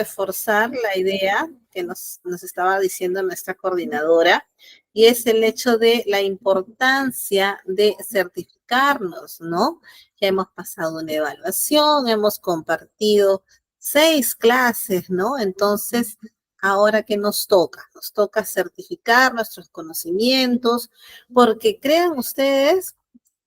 reforzar la idea que nos estaba diciendo nuestra coordinadora, y es el hecho de la importancia de certificarnos, ¿no? Ya hemos pasado una evaluación, hemos compartido 6 clases, ¿no? Entonces, ahora ¿qué nos toca? Nos toca certificar nuestros conocimientos, porque crean ustedes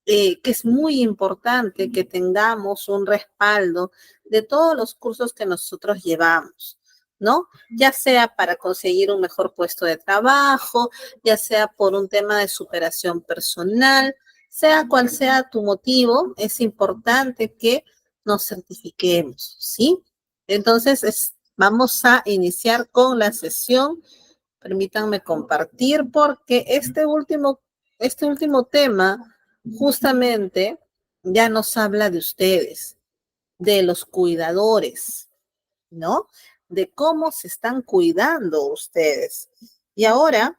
que es muy importante que tengamos un respaldo de todos los cursos que nosotros llevamos, ¿no? Ya sea para conseguir un mejor puesto de trabajo, ya sea por un tema de superación personal, sea cual sea tu motivo, es importante que nos certifiquemos, ¿sí? Entonces, vamos a iniciar con la sesión. Permítanme compartir porque este último tema justamente ya nos habla de ustedes, de los cuidadores, ¿no? De cómo se están cuidando ustedes. Y ahora,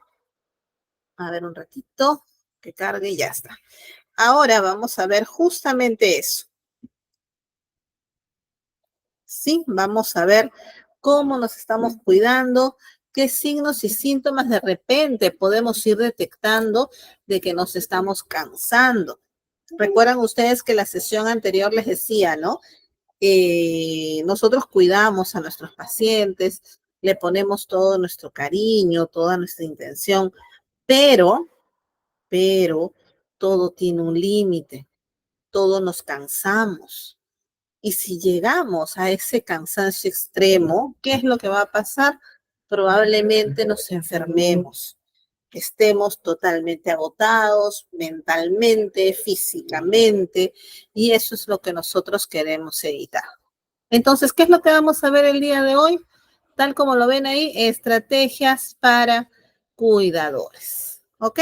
a ver un ratito, que cargue y ya está. Ahora vamos a ver justamente eso. Sí, vamos a ver cómo nos estamos cuidando, qué signos y síntomas de repente podemos ir detectando de que nos estamos cansando. Recuerdan ustedes que la sesión anterior les decía, ¿no? Nosotros cuidamos a nuestros pacientes, le ponemos todo nuestro cariño, toda nuestra intención, pero, pero, todo tiene un límite, todos nos cansamos. Y si llegamos a ese cansancio extremo, ¿qué es lo que va a pasar? Probablemente nos enfermemos, estemos totalmente agotados mentalmente, físicamente, y eso es lo que nosotros queremos evitar. Entonces, ¿qué es lo que vamos a ver el día de hoy? Tal como lo ven ahí, estrategias para cuidadores. ¿Ok?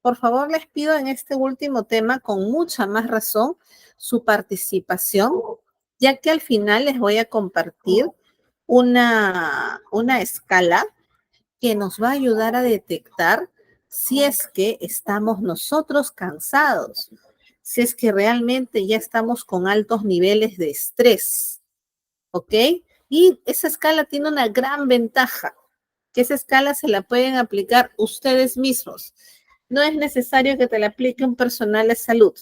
Por favor, les pido en este último tema, con mucha más razón, su participación, ya que al final les voy a compartir una escala que nos va a ayudar a detectar si es que estamos nosotros cansados, si es que realmente ya estamos con altos niveles de estrés, ¿ok? Y esa escala tiene una gran ventaja, que esa escala se la pueden aplicar ustedes mismos. No es necesario que te la aplique un personal de salud,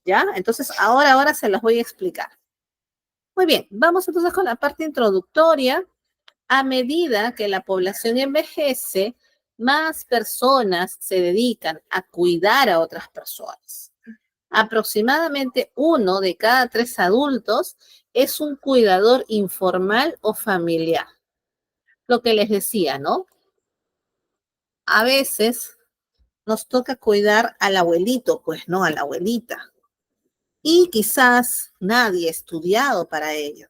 ¿ya? Entonces, ahora se las voy a explicar. Muy bien, vamos entonces con la parte introductoria. A medida que la población envejece, más personas se dedican a cuidar a otras personas. Aproximadamente 1 de cada 3 adultos es un cuidador informal o familiar. Lo que les decía, ¿no? A veces nos toca cuidar al abuelito, pues no, a la abuelita. Y quizás nadie ha estudiado para ello,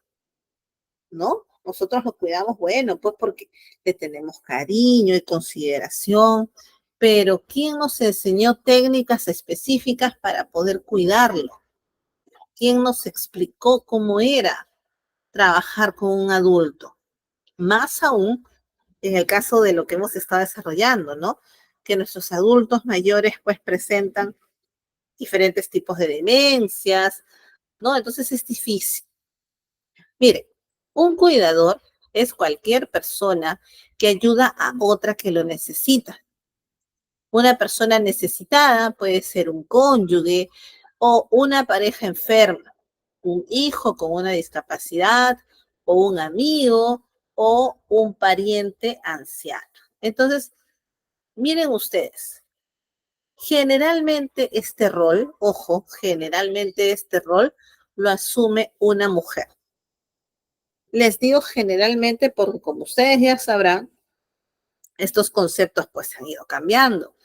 ¿no? Nosotros lo cuidamos, bueno, pues porque le tenemos cariño y consideración, pero ¿quién nos enseñó técnicas específicas para poder cuidarlo? ¿Quién nos explicó cómo era trabajar con un adulto? Más aún en el caso de lo que hemos estado desarrollando, ¿no? Que nuestros adultos mayores pues presentan diferentes tipos de demencias, ¿no? Entonces es difícil. Mire, un cuidador es cualquier persona que ayuda a otra que lo necesita. Una persona necesitada puede ser un cónyuge o una pareja enferma, un hijo con una discapacidad o un amigo o un pariente anciano. Entonces, miren ustedes, generalmente este rol, ojo, generalmente este rol lo asume una mujer. Les digo generalmente porque como ustedes ya sabrán, estos conceptos pues han ido cambiando.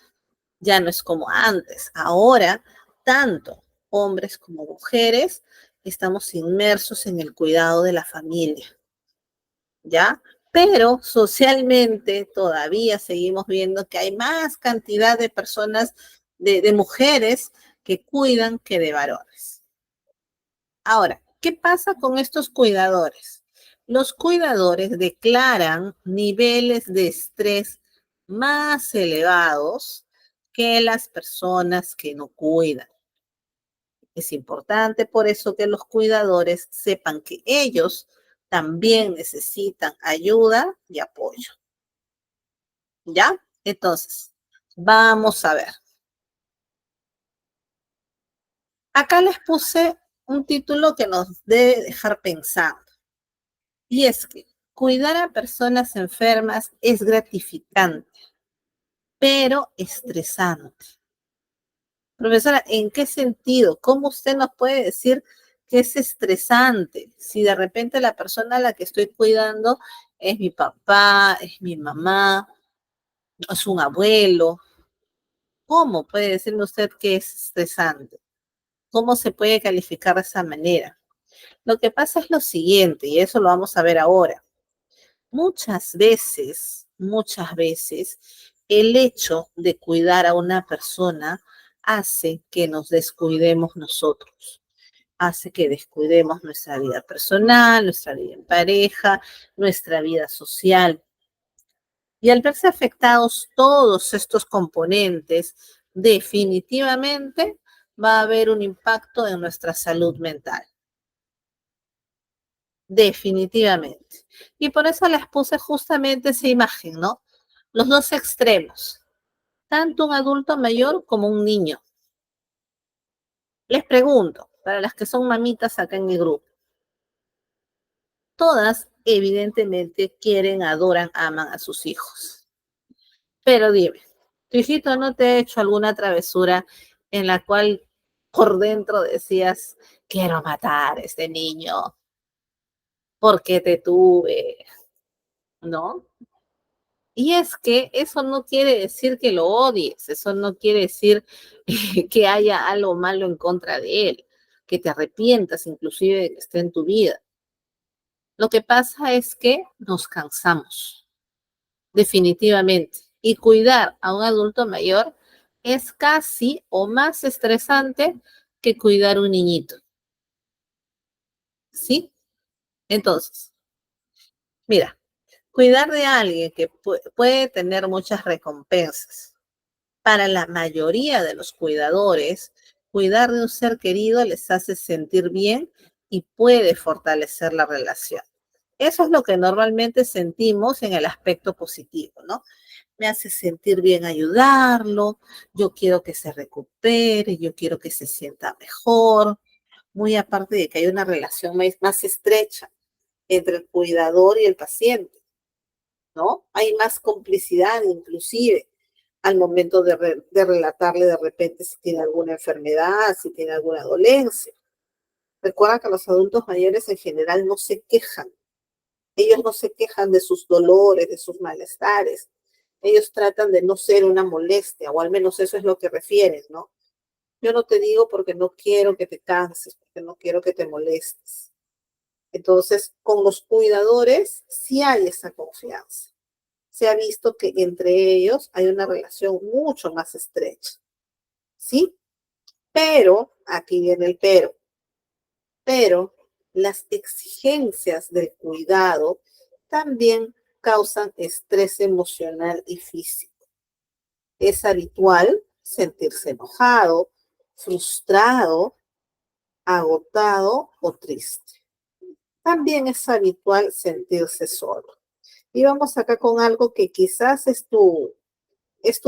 Ya no es como antes. Ahora, tanto hombres como mujeres estamos inmersos en el cuidado de la familia, ¿ya? Pero socialmente todavía seguimos viendo que hay más cantidad de personas, de mujeres que cuidan que de varones. Ahora, ¿qué pasa con estos cuidadores? Los cuidadores declaran niveles de estrés más elevados que las personas que no cuidan. Es importante por eso que los cuidadores sepan que ellos también necesitan ayuda y apoyo. ¿Ya? Entonces, vamos a ver. Acá les puse un título que nos debe dejar pensando. Y es que cuidar a personas enfermas es gratificante, pero estresante. Profesora, ¿en qué sentido? ¿Cómo usted nos puede decir que es estresante si de repente la persona a la que estoy cuidando es mi papá, es mi mamá, es un abuelo? ¿Cómo puede decirme usted que es estresante? ¿Cómo se puede calificar de esa manera? Lo que pasa es lo siguiente, y eso lo vamos a ver ahora. Muchas veces, el hecho de cuidar a una persona hace que nos descuidemos nosotros, hace que descuidemos nuestra vida personal, nuestra vida en pareja, nuestra vida social. Y al verse afectados todos estos componentes, definitivamente va a haber un impacto en nuestra salud mental. Definitivamente. Y por eso les puse justamente esa imagen, ¿no? Los dos extremos, tanto un adulto mayor como un niño. Les pregunto, para las que son mamitas acá en mi grupo, todas evidentemente quieren, adoran, aman a sus hijos. Pero dime, ¿tu hijito no te ha hecho alguna travesura en la cual por dentro decías, quiero matar a este niño porque te tuve, ¿no? Y es que eso no quiere decir que lo odies, eso no quiere decir que haya algo malo en contra de él, que te arrepientas inclusive de que esté en tu vida. Lo que pasa es que nos cansamos, definitivamente. Y cuidar a un adulto mayor es casi o más estresante que cuidar a un niñito. ¿Sí? Entonces, mira, cuidar de alguien que puede tener muchas recompensas. Para la mayoría de los cuidadores, cuidar de un ser querido les hace sentir bien y puede fortalecer la relación. Eso es lo que normalmente sentimos en el aspecto positivo, ¿no? Me hace sentir bien ayudarlo, yo quiero que se recupere, yo quiero que se sienta mejor, muy aparte de que hay una relación más estrecha entre el cuidador y el paciente, ¿no? Hay más complicidad inclusive al momento de relatarle de repente si tiene alguna enfermedad, si tiene alguna dolencia. Recuerda que los adultos mayores en general no se quejan. Ellos no se quejan de sus dolores, de sus malestares. Ellos tratan de no ser una molestia, o al menos eso es lo que refieren, ¿no? Yo no te digo porque no quiero que te canses, porque no quiero que te molestes. Entonces, con los cuidadores sí hay esa confianza. Se ha visto que entre ellos hay una relación mucho más estrecha, ¿sí? Pero, aquí viene el pero las exigencias del cuidado también causan estrés emocional y físico. Es habitual sentirse enojado, frustrado, agotado o triste. También es habitual sentirse solo. Y vamos acá con algo que quizás es tu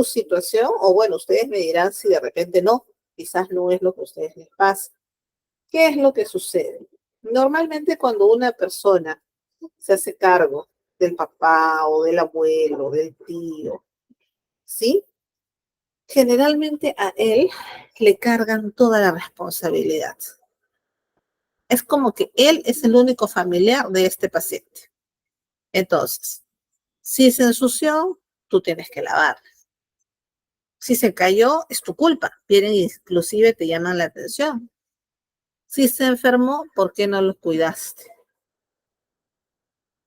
situación, o bueno, ustedes me dirán si de repente no, quizás no es lo que a ustedes les pasa. ¿Qué es lo que sucede? Normalmente cuando una persona se hace cargo del papá o del abuelo, del tío, ¿sí? Generalmente a él le cargan toda la responsabilidad. Es como que él es el único familiar de este paciente. Entonces, si se ensució, tú tienes que lavar. Si se cayó, es tu culpa. Vienen inclusive te llaman la atención. Si se enfermó, ¿por qué no lo cuidaste?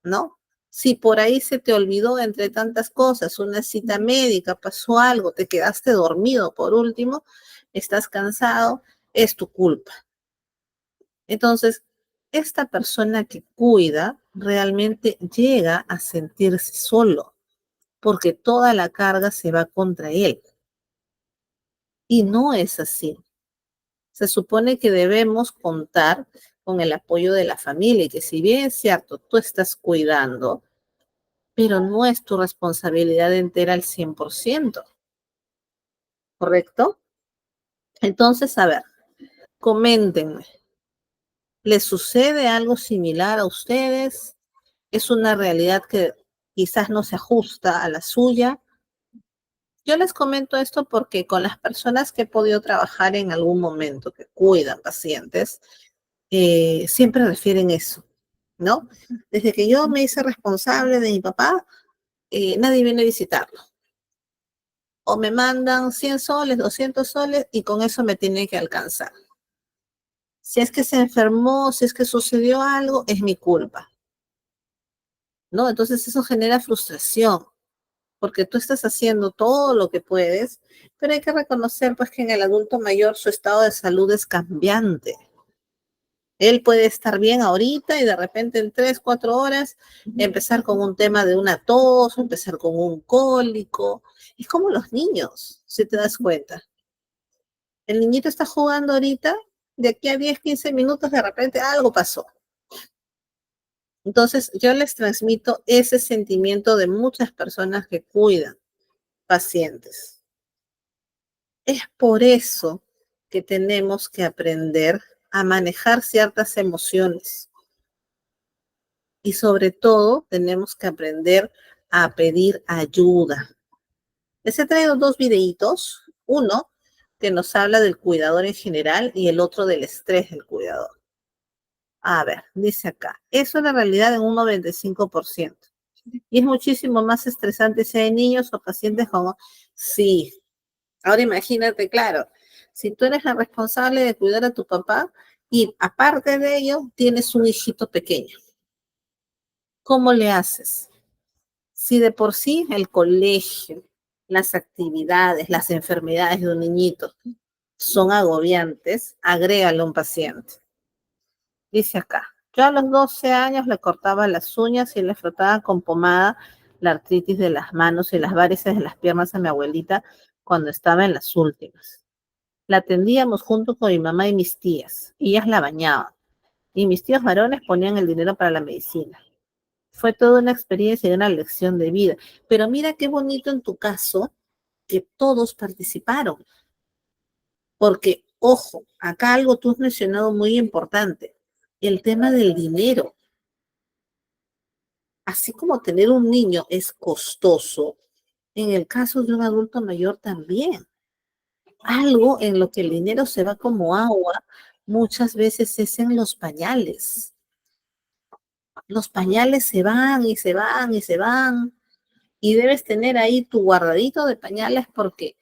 ¿No? Si por ahí se te olvidó entre tantas cosas, una cita médica, pasó algo, te quedaste dormido por último, estás cansado, es tu culpa. Entonces, esta persona que cuida realmente llega a sentirse solo, porque toda la carga se va contra él. Y no es así. Se supone que debemos contar con el apoyo de la familia, y que si bien es cierto, tú estás cuidando, pero no es tu responsabilidad entera al 100%, ¿correcto? Entonces, a ver, coméntenme, ¿les sucede algo similar a ustedes? ¿Es una realidad que quizás no se ajusta a la suya? Yo les comento esto porque con las personas que he podido trabajar en algún momento que cuidan pacientes, siempre refieren eso, ¿no? Desde que yo me hice responsable de mi papá, nadie viene a visitarlo. O me mandan 100 soles, 200 soles y con eso me tiene que alcanzar. Si es que se enfermó, si es que sucedió algo, es mi culpa, ¿no? Entonces eso genera frustración, porque tú estás haciendo todo lo que puedes, pero hay que reconocer pues que en el adulto mayor su estado de salud es cambiante. Él puede estar bien ahorita y de repente en 3, 4 horas empezar con un tema de una tos, empezar con un cólico. Es como los niños, si te das cuenta. El niñito está jugando ahorita, de aquí a 10, 15 minutos de repente algo pasó. Entonces yo les transmito ese sentimiento de muchas personas que cuidan pacientes. Es por eso que tenemos que aprender a manejar ciertas emociones. Y sobre todo, tenemos que aprender a pedir ayuda. Les he traído dos videitos. Uno que nos habla del cuidador en general y el otro del estrés del cuidador. A ver, dice acá, eso es la realidad en un 95%. Y es muchísimo más estresante si hay niños o pacientes como, sí. Ahora imagínate, claro, si tú eres la responsable de cuidar a tu papá y aparte de ello tienes un hijito pequeño, ¿cómo le haces? Si de por sí el colegio, las actividades, las enfermedades de un niñito son agobiantes, agrégale un paciente. Dice acá, yo a los 12 años le cortaba las uñas y le frotaba con pomada la artritis de las manos y las varices de las piernas a mi abuelita cuando estaba en las últimas. La atendíamos junto con mi mamá y mis tías. Ellas la bañaban. Y mis tíos varones ponían el dinero para la medicina. Fue toda una experiencia y una lección de vida. Pero mira qué bonito en tu caso que todos participaron. Porque, ojo, acá algo tú has mencionado muy importante. El tema del dinero. Así como tener un niño es costoso, en el caso de un adulto mayor también. Algo en lo que el dinero se va como agua, muchas veces es en los pañales. Los pañales se van y se van y se van, y debes tener ahí tu guardadito de pañales porque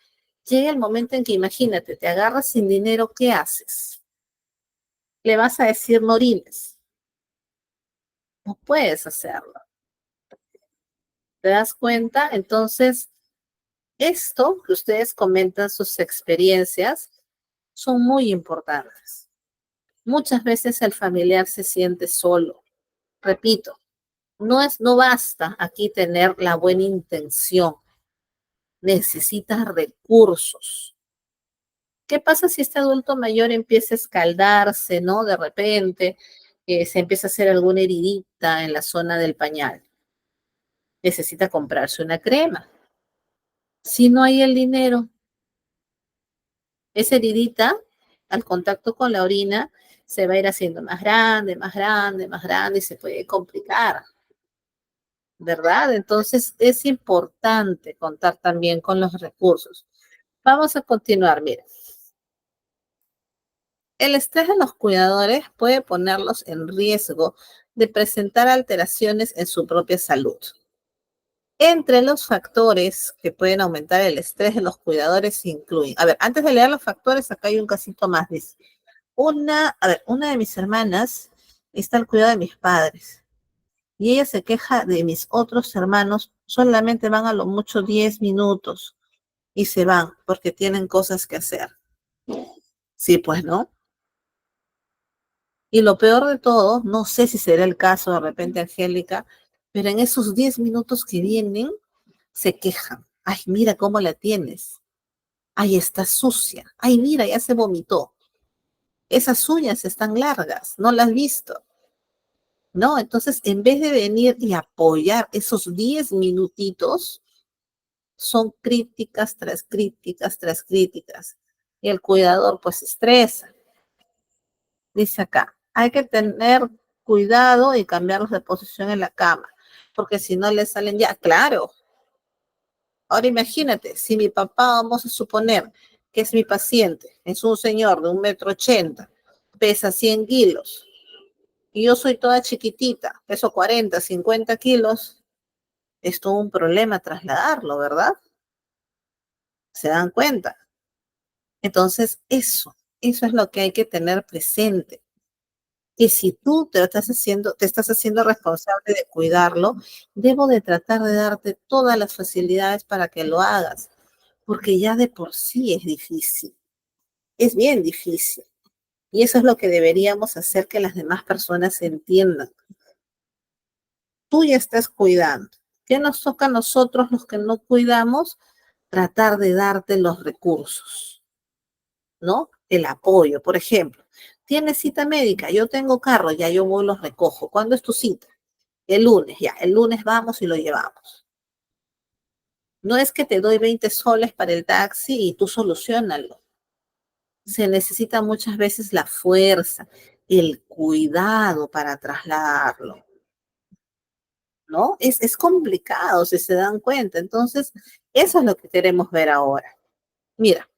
llega el momento en que imagínate, te agarras sin dinero, ¿qué haces? Le vas a decir no orines. No puedes hacerlo. ¿Te das cuenta? Entonces, esto que ustedes comentan, sus experiencias, son muy importantes. Muchas veces el familiar se siente solo. Repito, no basta aquí tener la buena intención. Necesitas recursos. ¿Qué pasa si este adulto mayor empieza a escaldarse, ¿no? De repente se empieza a hacer alguna heridita en la zona del pañal. Necesita comprarse una crema. Si no hay el dinero, esa heridita, al contacto con la orina, se va a ir haciendo más grande, más grande, más grande y se puede complicar, ¿verdad? Entonces es importante contar también con los recursos. Vamos a continuar, mira. El estrés de los cuidadores puede ponerlos en riesgo de presentar alteraciones en su propia salud. Entre los factores que pueden aumentar el estrés de los cuidadores se incluyen. A ver, antes de leer los factores, acá hay un casito más. Dice, una de mis hermanas está al cuidado de mis padres y ella se queja de mis otros hermanos, solamente van a lo mucho 10 minutos y se van porque tienen cosas que hacer. Sí, pues, ¿no? Y lo peor de todo, no sé si será el caso de repente, Angélica, pero en esos 10 minutos que vienen, se quejan. Ay, mira cómo la tienes. Ay, está sucia. Ay, mira, ya se vomitó. Esas uñas están largas, no las has visto, ¿no? Entonces, en vez de venir y apoyar esos 10 minutitos, son críticas tras críticas tras críticas. Y el cuidador pues se estresa. Dice acá, hay que tener cuidado y cambiarlos de posición en la cama, porque si no le salen ya, claro. Ahora imagínate, si mi papá, vamos a suponer que es mi paciente, es un señor de 1,80 m, pesa 100 kilos, y yo soy toda chiquitita, peso 40, 50 kilos, es todo un problema trasladarlo, ¿verdad? ¿Se dan cuenta? Entonces, eso es lo que hay que tener presente. Que si tú te estás haciendo responsable de cuidarlo, debo de tratar de darte todas las facilidades para que lo hagas, porque ya de por sí es difícil, es bien difícil. Y eso es lo que deberíamos hacer que las demás personas entiendan. Tú ya estás cuidando. ¿Qué nos toca a nosotros los que no cuidamos? Tratar de darte los recursos, ¿no? El apoyo, por ejemplo. ¿Tienes cita médica? Yo tengo carro, ya yo voy y los recojo. ¿Cuándo es tu cita? El lunes, ya, el lunes vamos y lo llevamos. No es que te doy 20 soles para el taxi y tú solucionalo. Se necesita muchas veces la fuerza, el cuidado para trasladarlo, ¿no? Es complicado, si se dan cuenta. Entonces, eso es lo que queremos ver ahora. Mira,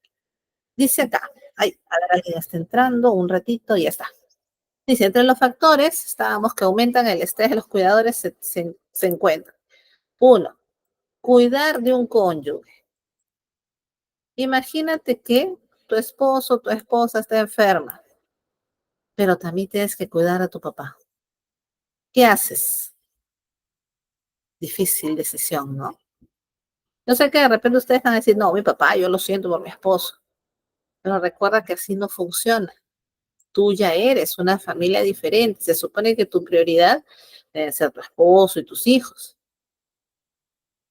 dice acá, ay, a ver, alguien está entrando, un ratito y ya está. Dice, entre los factores, estábamos que aumentan el estrés de los cuidadores, se encuentran. Uno, cuidar de un cónyuge. Imagínate que tu esposo, tu esposa está enferma, pero también tienes que cuidar a tu papá. ¿Qué haces? Difícil decisión, ¿no? Yo sé que de repente ustedes van a decir, no, mi papá, yo lo siento por mi esposo, pero recuerda que así no funciona. Tú ya eres una familia diferente. Se supone que tu prioridad debe ser tu esposo y tus hijos.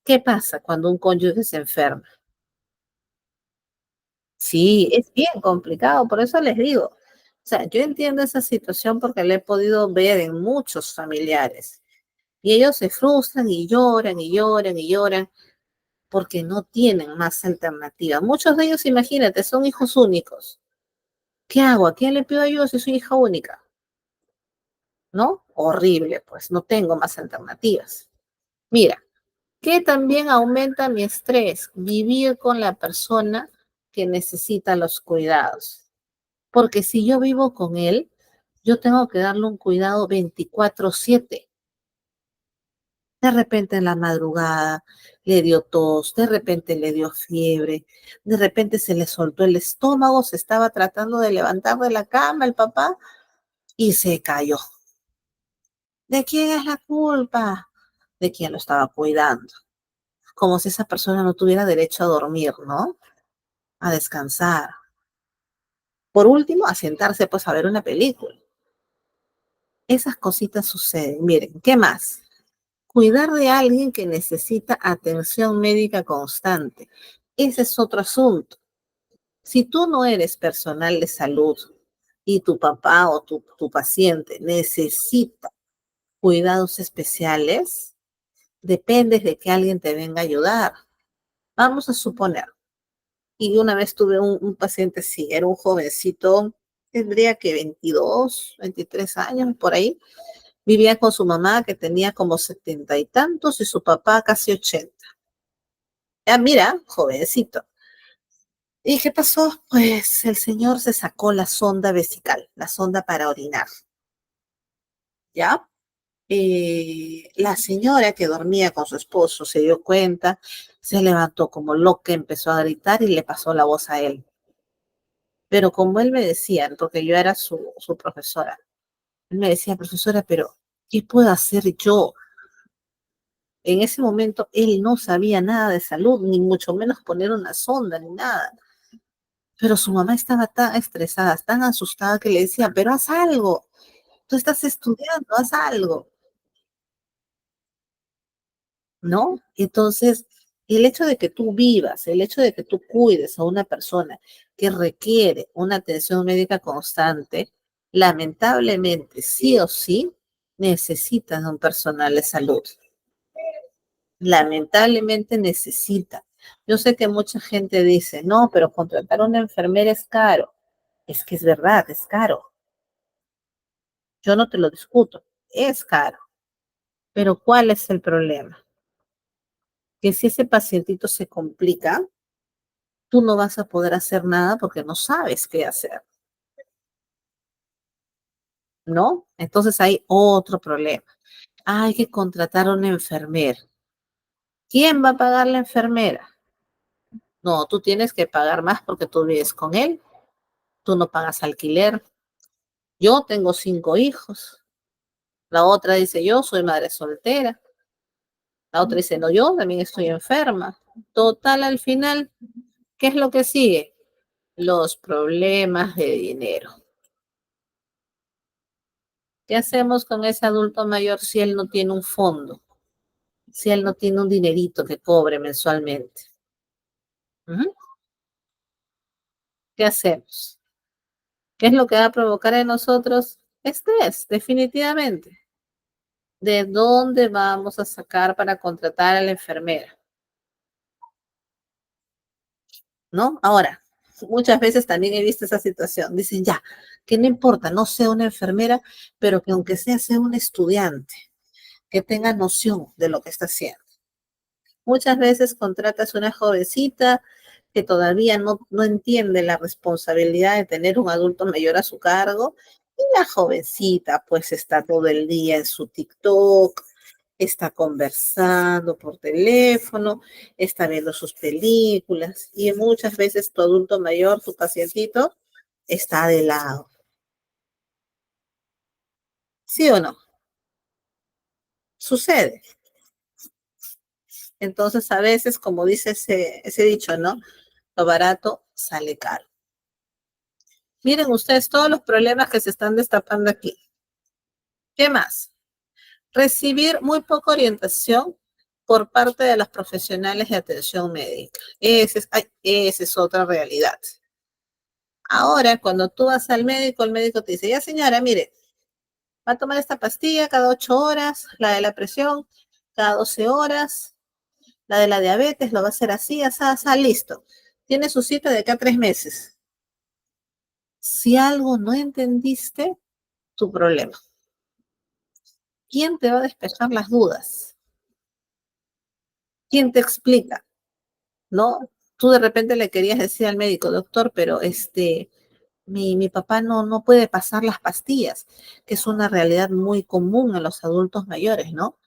¿Qué pasa cuando un cónyuge se enferma? Sí, es bien complicado, por eso les digo. O sea, yo entiendo esa situación porque la he podido ver en muchos familiares. Y ellos se frustran y lloran y lloran y lloran porque no tienen más alternativa. Muchos de ellos, imagínate, son hijos únicos. ¿Qué hago? ¿A quién le pido ayuda si soy hija única? ¿No? Horrible, pues no tengo más alternativas. Mira, que también aumenta mi estrés, vivir con la persona que necesita los cuidados. Porque si yo vivo con él, yo tengo que darle un cuidado 24/7. De repente en la madrugada le dio tos, de repente le dio fiebre, de repente se le soltó el estómago, se estaba tratando de levantar de la cama el papá y se cayó. ¿De quién es la culpa? De quien lo estaba cuidando. Como si esa persona no tuviera derecho a dormir, ¿no? A descansar. Por último, a sentarse pues a ver una película. Esas cositas suceden. Miren, ¿qué más? Cuidar de alguien que necesita atención médica constante. Ese es otro asunto. Si tú no eres personal de salud y tu papá o tu paciente necesita cuidados especiales, dependes de que alguien te venga a ayudar. Vamos a suponer, y una vez tuve un paciente, sí, era un jovencito, tendría que 22, 23 años, por ahí. Vivía con su mamá que tenía como 70 y tantos y su papá casi 80. Ya mira, jovencito. ¿Y qué pasó? Pues el señor se sacó la sonda vesical, la sonda para orinar, ¿ya? La señora que dormía con su esposo se dio cuenta, se levantó como loca, empezó a gritar y le pasó la voz a él. Pero como él me decía, porque yo era su profesora, él me decía, profesora, pero ¿qué puedo hacer yo? En ese momento él no sabía nada de salud, ni mucho menos poner una sonda, ni nada. Pero su mamá estaba tan estresada, tan asustada que le decía, pero haz algo, tú estás estudiando, haz algo, ¿no? Entonces, el hecho de que tú vivas, el hecho de que tú cuides a una persona que requiere una atención médica constante, lamentablemente, sí o sí, necesitas de un personal de salud. Lamentablemente necesita. Yo sé que mucha gente dice, no, pero contratar a una enfermera es caro. Es que es verdad, es caro. Yo no te lo discuto, es caro. Pero ¿cuál es el problema? Que si ese pacientito se complica, tú no vas a poder hacer nada porque no sabes qué hacer, ¿no? Entonces hay otro problema. Hay que contratar a una enfermera. ¿Quién va a pagar la enfermera? No, tú tienes que pagar más porque tú vives con él, tú no pagas alquiler. Yo tengo 5 hijos. La otra dice, yo soy madre soltera. La otra dice, no, yo también estoy enferma. Total, al final, ¿qué es lo que sigue? Los problemas de dinero. ¿Qué hacemos con ese adulto mayor si él no tiene un fondo? Si él no tiene un dinerito que cobre mensualmente. ¿Mm? ¿Qué hacemos? ¿Qué es lo que va a provocar en nosotros? Estrés, definitivamente. ¿De dónde vamos a sacar para contratar a la enfermera? ¿No? Ahora, muchas veces también he visto esa situación. Dicen, ya, que no importa, no sea una enfermera, pero que aunque sea un estudiante, que tenga noción de lo que está haciendo. Muchas veces contratas una jovencita que todavía no entiende la responsabilidad de tener un adulto mayor a su cargo, y la jovencita pues está todo el día en su TikTok, está conversando por teléfono, está viendo sus películas, y muchas veces tu adulto mayor, tu pacientito, está de lado. ¿Sí o no? Sucede. Entonces, a veces, como dice ese dicho, ¿no? Lo barato sale caro. Miren ustedes todos los problemas que se están destapando aquí. ¿Qué más? Recibir muy poca orientación por parte de los profesionales de atención médica. Esa es otra realidad. Ahora, cuando tú vas al médico, el médico te dice, ya señora, mire, va a tomar esta pastilla cada 8 horas, la de la presión cada 12 horas, la de la diabetes lo va a hacer así, así, así, listo. Tiene su cita de acá a 3 meses. Si algo no entendiste, tu problema. ¿Quién te va a despejar las dudas? ¿Quién te explica? ¿No? Tú de repente le querías decir al médico, doctor, pero mi papá no puede pasar las pastillas, que es una realidad muy común en los adultos mayores, ¿no?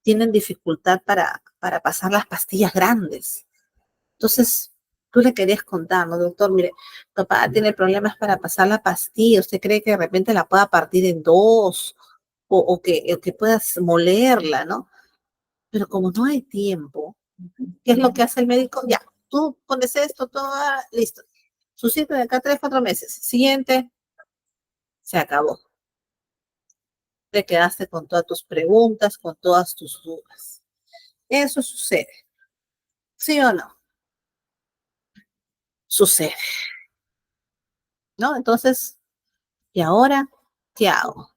Tienen dificultad para pasar las pastillas grandes. Entonces, tú le querías contar, ¿no, doctor? Mire, papá tiene problemas para pasar la pastilla, ¿usted cree que de repente la pueda partir en dos o que puedas molerla, ¿no? Pero como no hay tiempo, ¿qué es lo que hace el médico? Ya, tú pones esto, todo, listo. Su cita de acá a 3, 4 meses. Siguiente, se acabó. Te quedaste con todas tus preguntas, con todas tus dudas. Eso sucede. ¿Sí o no? Sucede, ¿no? Entonces, ¿y ahora qué hago?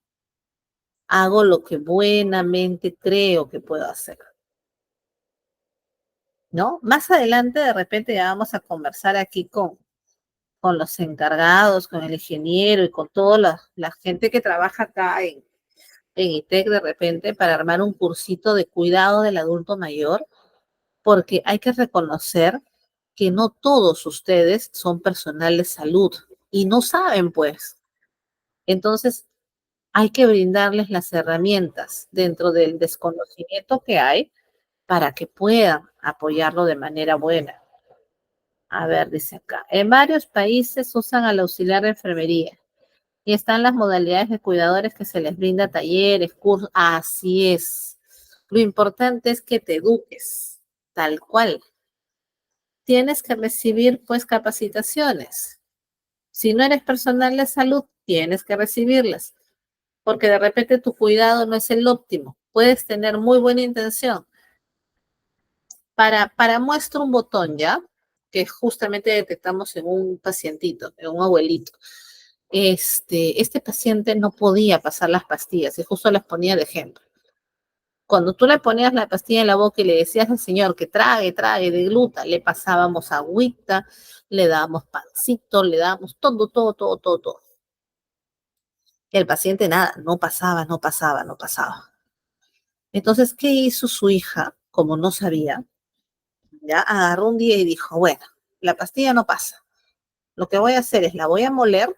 Hago lo que buenamente creo que puedo hacer, ¿no? Más adelante, de repente, ya vamos a conversar aquí con los encargados, con el ingeniero y con toda la gente que trabaja acá en ITEC de repente para armar un cursito de cuidado del adulto mayor, porque hay que reconocer que no todos ustedes son personal de salud y no saben, pues. Entonces, hay que brindarles las herramientas dentro del desconocimiento que hay para que puedan apoyarlo de manera buena. A ver, dice acá, en varios países usan al auxiliar de enfermería y están las modalidades de cuidadores que se les brinda talleres, cursos. Así es. Lo importante es que te eduques, tal cual. Tienes que recibir, pues, capacitaciones. Si no eres personal de salud, tienes que recibirlas, porque de repente tu cuidado no es el óptimo. Puedes tener muy buena intención Para muestra un botón, ¿ya? Que justamente detectamos en un pacientito, en un abuelito. Este paciente no podía pasar las pastillas y justo las ponía de ejemplo. Cuando tú le ponías la pastilla en la boca y le decías al señor que trague, trague de gluta, le pasábamos agüita, le dábamos pancito, le dábamos todo, todo, todo, todo, todo. El paciente nada, no pasaba, no pasaba, no pasaba. Entonces, ¿qué hizo su hija? Como no sabía, ya agarró un día y dijo, bueno, la pastilla no pasa. Lo que voy a hacer es la voy a moler,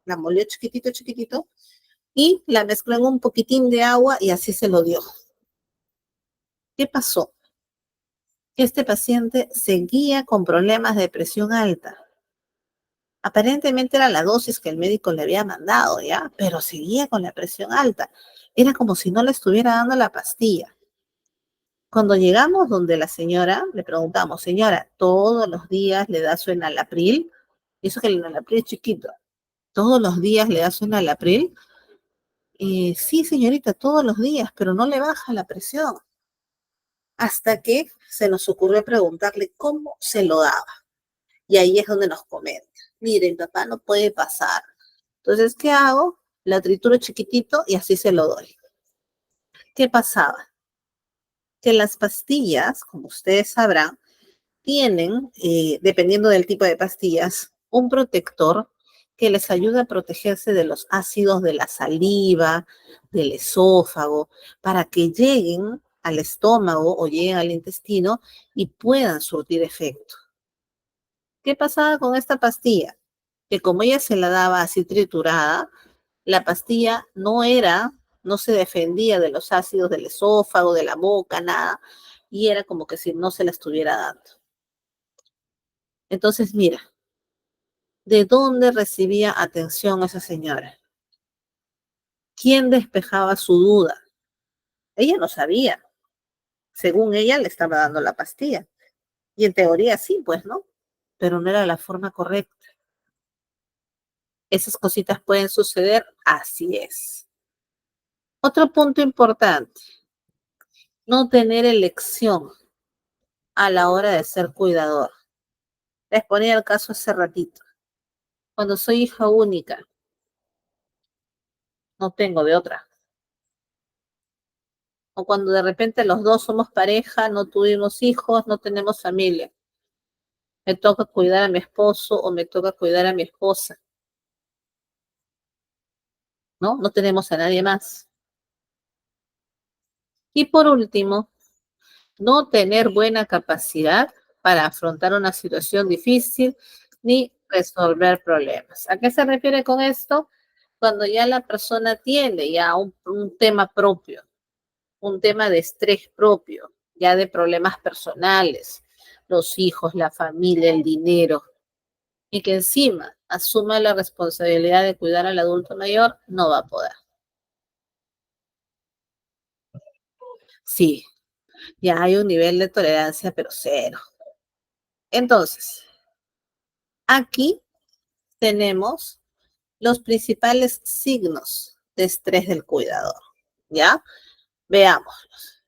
la molió chiquitito, chiquitito, y la mezcló en un poquitín de agua y así se lo dio. ¿Qué pasó? Este paciente seguía con problemas de presión alta. Aparentemente era la dosis que el médico le había mandado, ¿ya? Pero seguía con la presión alta. Era como si no le estuviera dando la pastilla. Cuando llegamos donde la señora, le preguntamos, señora, ¿todos los días le da su enalapril? Eso que el enalapril es chiquito. ¿Todos los días le da su enalapril? Sí, señorita, todos los días, pero no le baja la presión. Hasta que se nos ocurrió preguntarle cómo se lo daba. Y ahí es donde nos comenta, miren, papá no puede pasar. Entonces, ¿qué hago? La trituro chiquitito y así se lo doy. ¿Qué pasaba? Que las pastillas, como ustedes sabrán, tienen, dependiendo del tipo de pastillas, un protector que les ayuda a protegerse de los ácidos de la saliva, del esófago, para que lleguen al estómago o lleguen al intestino y puedan surtir efecto. ¿Qué pasaba con esta pastilla? Que como ella se la daba así triturada, la pastilla no se defendía de los ácidos del esófago, de la boca, nada, y era como que si no se la estuviera dando. Entonces, mira, ¿de dónde recibía atención esa señora? ¿Quién despejaba su duda? Ella no sabía. Según ella, le estaba dando la pastilla. Y en teoría sí, pues, ¿no? Pero no era la forma correcta. Esas cositas pueden suceder, así es. Otro punto importante, no tener elección a la hora de ser cuidador. Les ponía el caso hace ratito. Cuando soy hija única, no tengo de otra. O cuando de repente los dos somos pareja, no tuvimos hijos, no tenemos familia. Me toca cuidar a mi esposo o me toca cuidar a mi esposa, ¿no? No tenemos a nadie más. Y por último, no tener buena capacidad para afrontar una situación difícil ni resolver problemas. ¿A qué se refiere con esto? Cuando ya la persona tiene ya un tema propio, un tema de estrés propio, ya de problemas personales, los hijos, la familia, el dinero, y que encima asuma la responsabilidad de cuidar al adulto mayor, no va a poder. Sí, ya hay un nivel de tolerancia, pero cero. Entonces, aquí tenemos los principales signos de estrés del cuidador. ¿Ya? Veamos.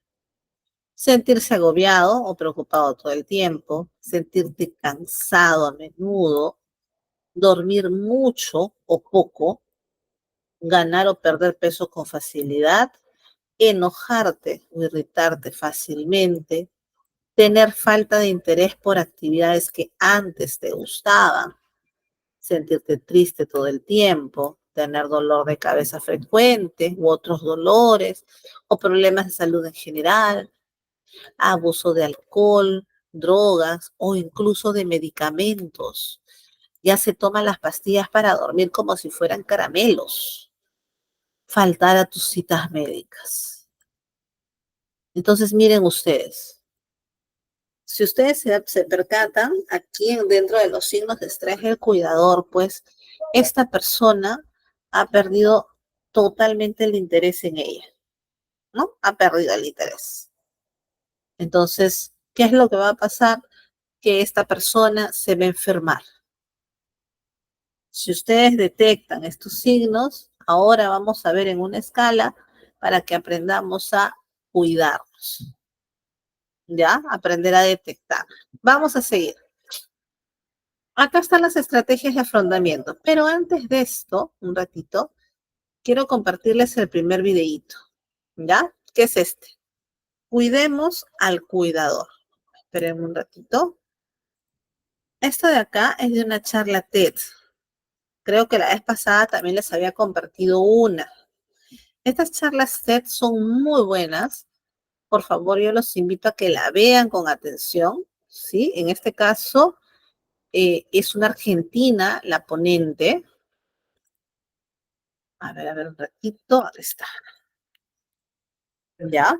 Sentirse agobiado o preocupado todo el tiempo, sentirte cansado a menudo, dormir mucho o poco, ganar o perder peso con facilidad, enojarte o irritarte fácilmente, tener falta de interés por actividades que antes te gustaban, sentirte triste todo el tiempo, tener dolor de cabeza frecuente u otros dolores o problemas de salud en general, abuso de alcohol, drogas o incluso de medicamentos. Ya se toman las pastillas para dormir como si fueran caramelos. Faltar a tus citas médicas. Entonces, miren ustedes, si ustedes se percatan, aquí dentro de los signos de estrés del cuidador, pues esta persona ha perdido totalmente el interés en ella, ¿no? Ha perdido el interés. Entonces, ¿qué es lo que va a pasar? Que esta persona se va a enfermar. Si ustedes detectan estos signos, ahora vamos a ver en una escala para que aprendamos a cuidarnos. ¿ya? Aprender a detectar. Vamos a seguir. Acá están las estrategias de afrontamiento, pero antes de esto, un ratito, quiero compartirles el primer videíto, ¿ya? ¿Qué es este? Cuidemos al cuidador. Esperen un ratito. Esto de acá es de una charla TED. Creo que la vez pasada también les había compartido una. Estas charlas TED son muy buenas. Por favor, yo los invito a que la vean con atención, ¿sí? En este caso, es una argentina la ponente. A ver un ratito. Ahí está. ¿Ya?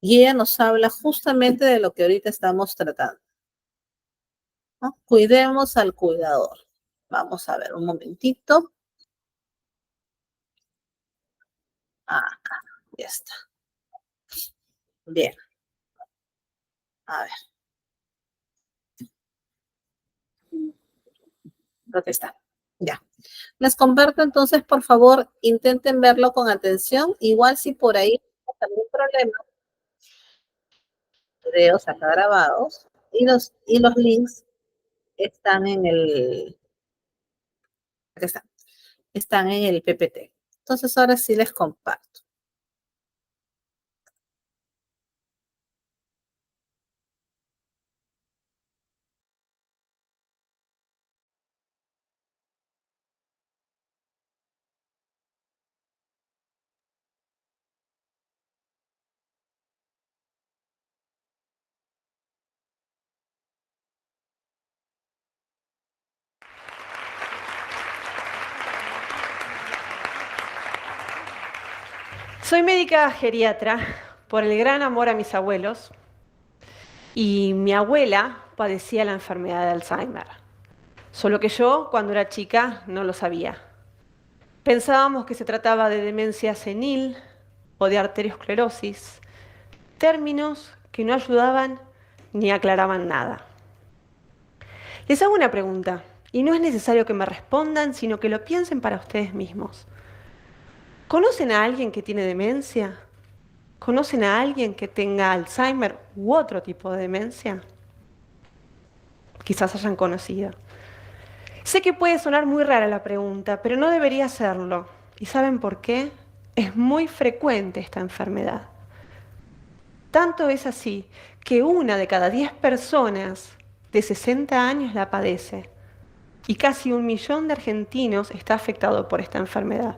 Y ella nos habla justamente de lo que ahorita estamos tratando, ¿no? Cuidemos al cuidador. Vamos a ver un momentito. Acá, ya está. Bien, a ver, creo que está. Ya. Les comparto entonces, por favor, intenten verlo con atención. Igual si por ahí hay algún problema, videos acá grabados y los links están en el, acá están en el PPT. Entonces ahora sí les comparto. Soy médica geriatra por el gran amor a mis abuelos y mi abuela padecía la enfermedad de Alzheimer. Solo que yo, cuando era chica, no lo sabía. Pensábamos que se trataba de demencia senil o de arteriosclerosis, términos que no ayudaban ni aclaraban nada. Les hago una pregunta, y no es necesario que me respondan, sino que lo piensen para ustedes mismos. ¿Conocen a alguien que tiene demencia? ¿Conocen a alguien que tenga Alzheimer u otro tipo de demencia? Quizás hayan conocido. Sé que puede sonar muy rara la pregunta, pero no debería serlo. ¿Y saben por qué? Es muy frecuente esta enfermedad. Tanto es así que 1 de cada 10 personas de 60 años la padece y casi 1 millón de argentinos está afectado por esta enfermedad.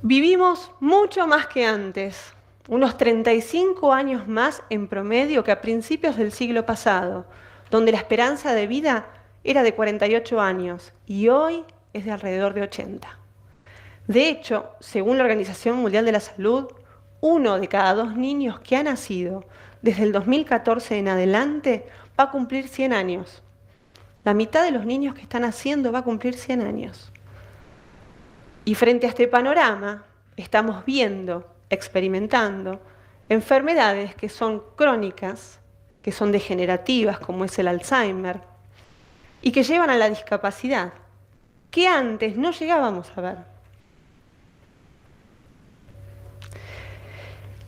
Vivimos mucho más que antes, unos 35 años más en promedio que a principios del siglo pasado, donde la esperanza de vida era de 48 años y hoy es de alrededor de 80. De hecho, según la Organización Mundial de la Salud, 1 de cada 2 niños que ha nacido desde el 2014 en adelante va a cumplir 100 años. La mitad de los niños que están naciendo va a cumplir 100 años. Y frente a este panorama, estamos viendo, experimentando, enfermedades que son crónicas, que son degenerativas, como es el Alzheimer, y que llevan a la discapacidad, que antes no llegábamos a ver.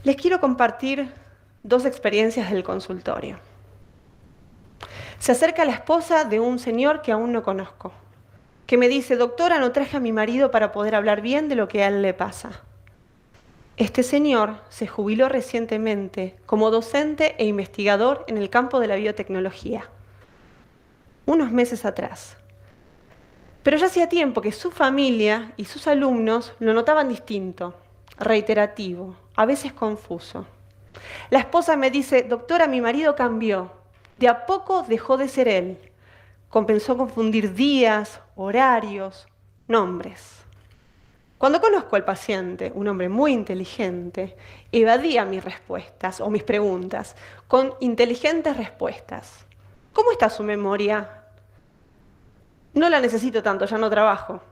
Les quiero compartir 2 experiencias del consultorio. Se acerca la esposa de un señor que aún no conozco, que me dice: doctora, no traje a mi marido para poder hablar bien de lo que a él le pasa. Este señor se jubiló recientemente como docente e investigador en el campo de la biotecnología, unos meses atrás. Pero ya hacía tiempo que su familia y sus alumnos lo notaban distinto, reiterativo, a veces confuso. La esposa me dice: doctora, mi marido cambió, de a poco dejó de ser él. Comenzó a confundir días, horarios, nombres. Cuando conozco al paciente, un hombre muy inteligente, evadía mis respuestas o mis preguntas con inteligentes respuestas. ¿Cómo está su memoria? No la necesito tanto, ya no trabajo.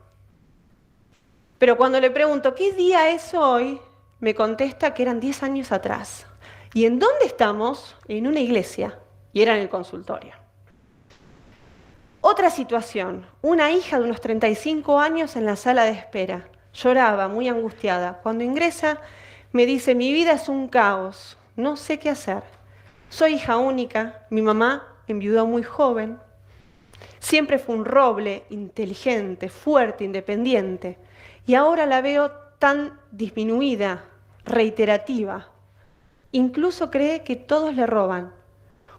Pero cuando le pregunto ¿qué día es hoy?, me contesta que eran 10 años atrás. ¿Y en dónde estamos? En una iglesia, y era en el consultorio. Otra situación, una hija de unos 35 años en la sala de espera. Lloraba, muy angustiada. Cuando ingresa, Me dice, mi vida es un caos, no sé qué hacer. Soy hija única, mi mamá enviudó muy joven. Siempre fue un roble, inteligente, fuerte, independiente. Y ahora la veo tan disminuida, reiterativa. Incluso cree que todos le roban.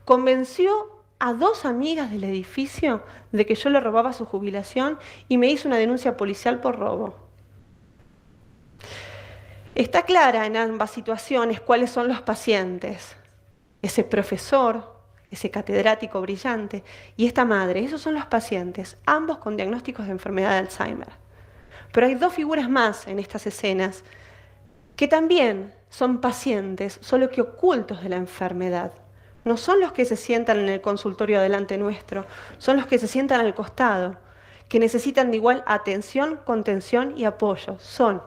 Convenció a 2 amigas del edificio de que yo le robaba su jubilación y me hizo una denuncia policial por robo. Está clara en ambas situaciones cuáles son los pacientes. Ese profesor, ese catedrático brillante y esta madre, esos son los pacientes, ambos con diagnósticos de enfermedad de Alzheimer. Pero hay 2 figuras más en estas escenas que también son pacientes, solo que ocultos de la enfermedad. No son los que se sientan en el consultorio delante nuestro, son los que se sientan al costado, que necesitan de igual atención, contención y apoyo. Son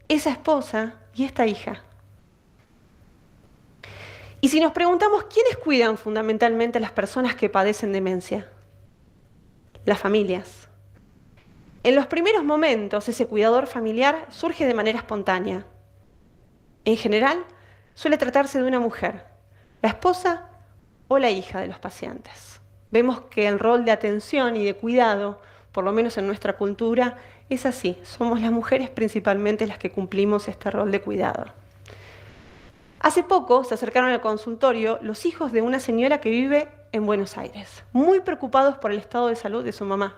esa esposa y esta hija. Y si nos preguntamos, ¿quiénes cuidan fundamentalmente a las personas que padecen demencia? Las familias. En los primeros momentos, ese cuidador familiar surge de manera espontánea. En general, suele tratarse de una mujer, la esposa o la hija de los pacientes. Vemos que el rol de atención y de cuidado, por lo menos en nuestra cultura, es así. Somos las mujeres principalmente las que cumplimos este rol de cuidado. Hace poco se acercaron al consultorio los hijos de una señora que vive en Buenos Aires, muy preocupados por el estado de salud de su mamá.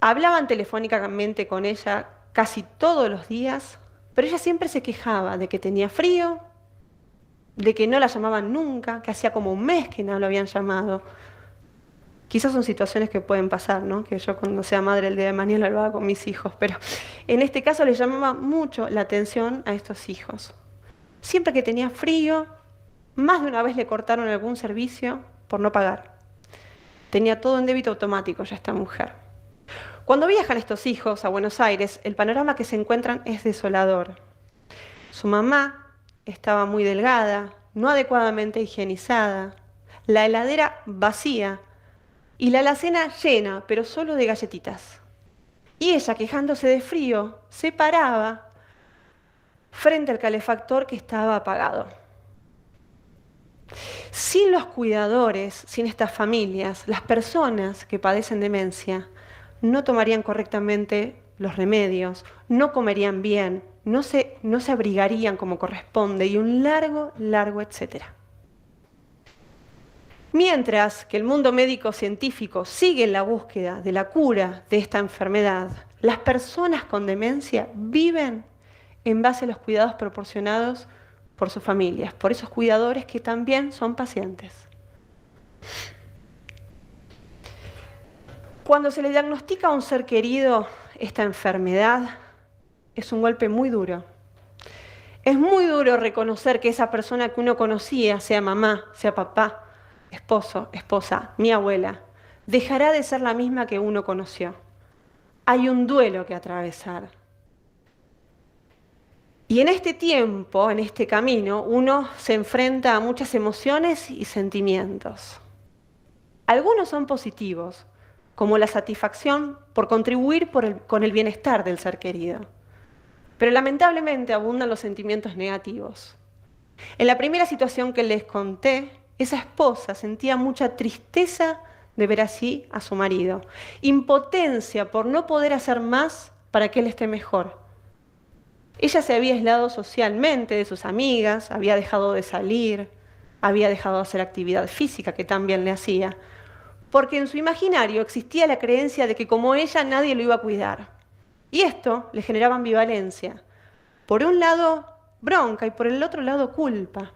Hablaban telefónicamente con ella casi todos los días, pero ella siempre se quejaba de que tenía frío, de que no la llamaban nunca, que hacía como un mes que no lo habían llamado. Quizás son situaciones que pueden pasar, ¿no? Que yo cuando sea madre el día de mañana lo haga con mis hijos, pero en este caso les llamaba mucho la atención a estos hijos. Siempre que tenía frío, más de una vez le cortaron algún servicio por no pagar. Tenía todo en débito automático ya esta mujer. Cuando viajan estos hijos a Buenos Aires, el panorama que se encuentran es desolador. Su mamá estaba muy delgada, no adecuadamente higienizada, la heladera vacía y la alacena llena, pero solo de galletitas. Y ella, quejándose de frío, se paraba frente al calefactor que estaba apagado. Sin los cuidadores, sin estas familias, las personas que padecen demencia no tomarían correctamente los remedios, no comerían bien, no se abrigarían como corresponde y un largo etcétera. Mientras que el mundo médico-científico sigue en la búsqueda de la cura de esta enfermedad, las personas con demencia viven en base a los cuidados proporcionados por sus familias, por esos cuidadores que también son pacientes. Cuando se le diagnostica a un ser querido esta enfermedad, es un golpe muy duro. Es muy duro reconocer que esa persona que uno conocía, sea mamá, sea papá, esposo, esposa, mi abuela, dejará de ser la misma que uno conoció. Hay un duelo que atravesar. Y en este tiempo, en este camino, uno se enfrenta a muchas emociones y sentimientos. Algunos son positivos, como la satisfacción por contribuir con el bienestar del ser querido. Pero lamentablemente abundan los sentimientos negativos. En la primera situación que les conté, esa esposa sentía mucha tristeza de ver así a su marido, impotencia por no poder hacer más para que él esté mejor. Ella se había aislado socialmente de sus amigas, había dejado de salir, había dejado de hacer actividad física, que también le hacía, porque en su imaginario existía la creencia de que como ella nadie lo iba a cuidar. Y esto le generaba ambivalencia. Por un lado, bronca y por el otro lado, culpa.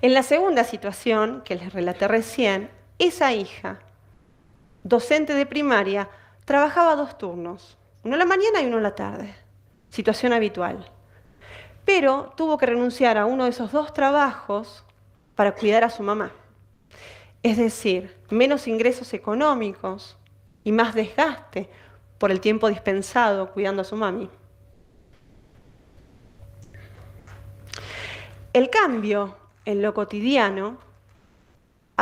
En la segunda situación, que les relaté recién, esa hija, docente de primaria, trabajaba 2 turnos, uno en la mañana y uno en la tarde, situación habitual. Pero tuvo que renunciar a uno de esos 2 trabajos para cuidar a su mamá. Es decir, menos ingresos económicos y más desgaste por el tiempo dispensado cuidando a su mami. El cambio en lo cotidiano,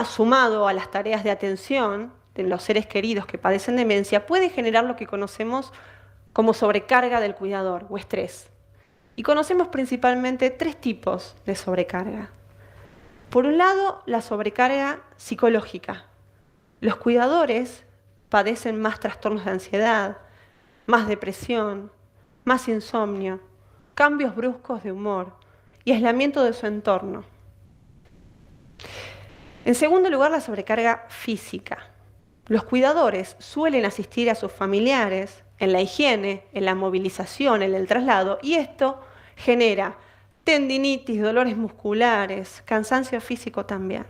sumado a las tareas de atención de los seres queridos que padecen demencia, puede generar lo que conocemos como sobrecarga del cuidador o estrés. Y conocemos principalmente 3 tipos de sobrecarga. Por un lado, la sobrecarga psicológica. Los cuidadores padecen más trastornos de ansiedad, más depresión, más insomnio, cambios bruscos de humor y aislamiento de su entorno. En segundo lugar, la sobrecarga física. Los cuidadores suelen asistir a sus familiares en la higiene, en la movilización, en el traslado, y esto genera tendinitis, dolores musculares, cansancio físico también.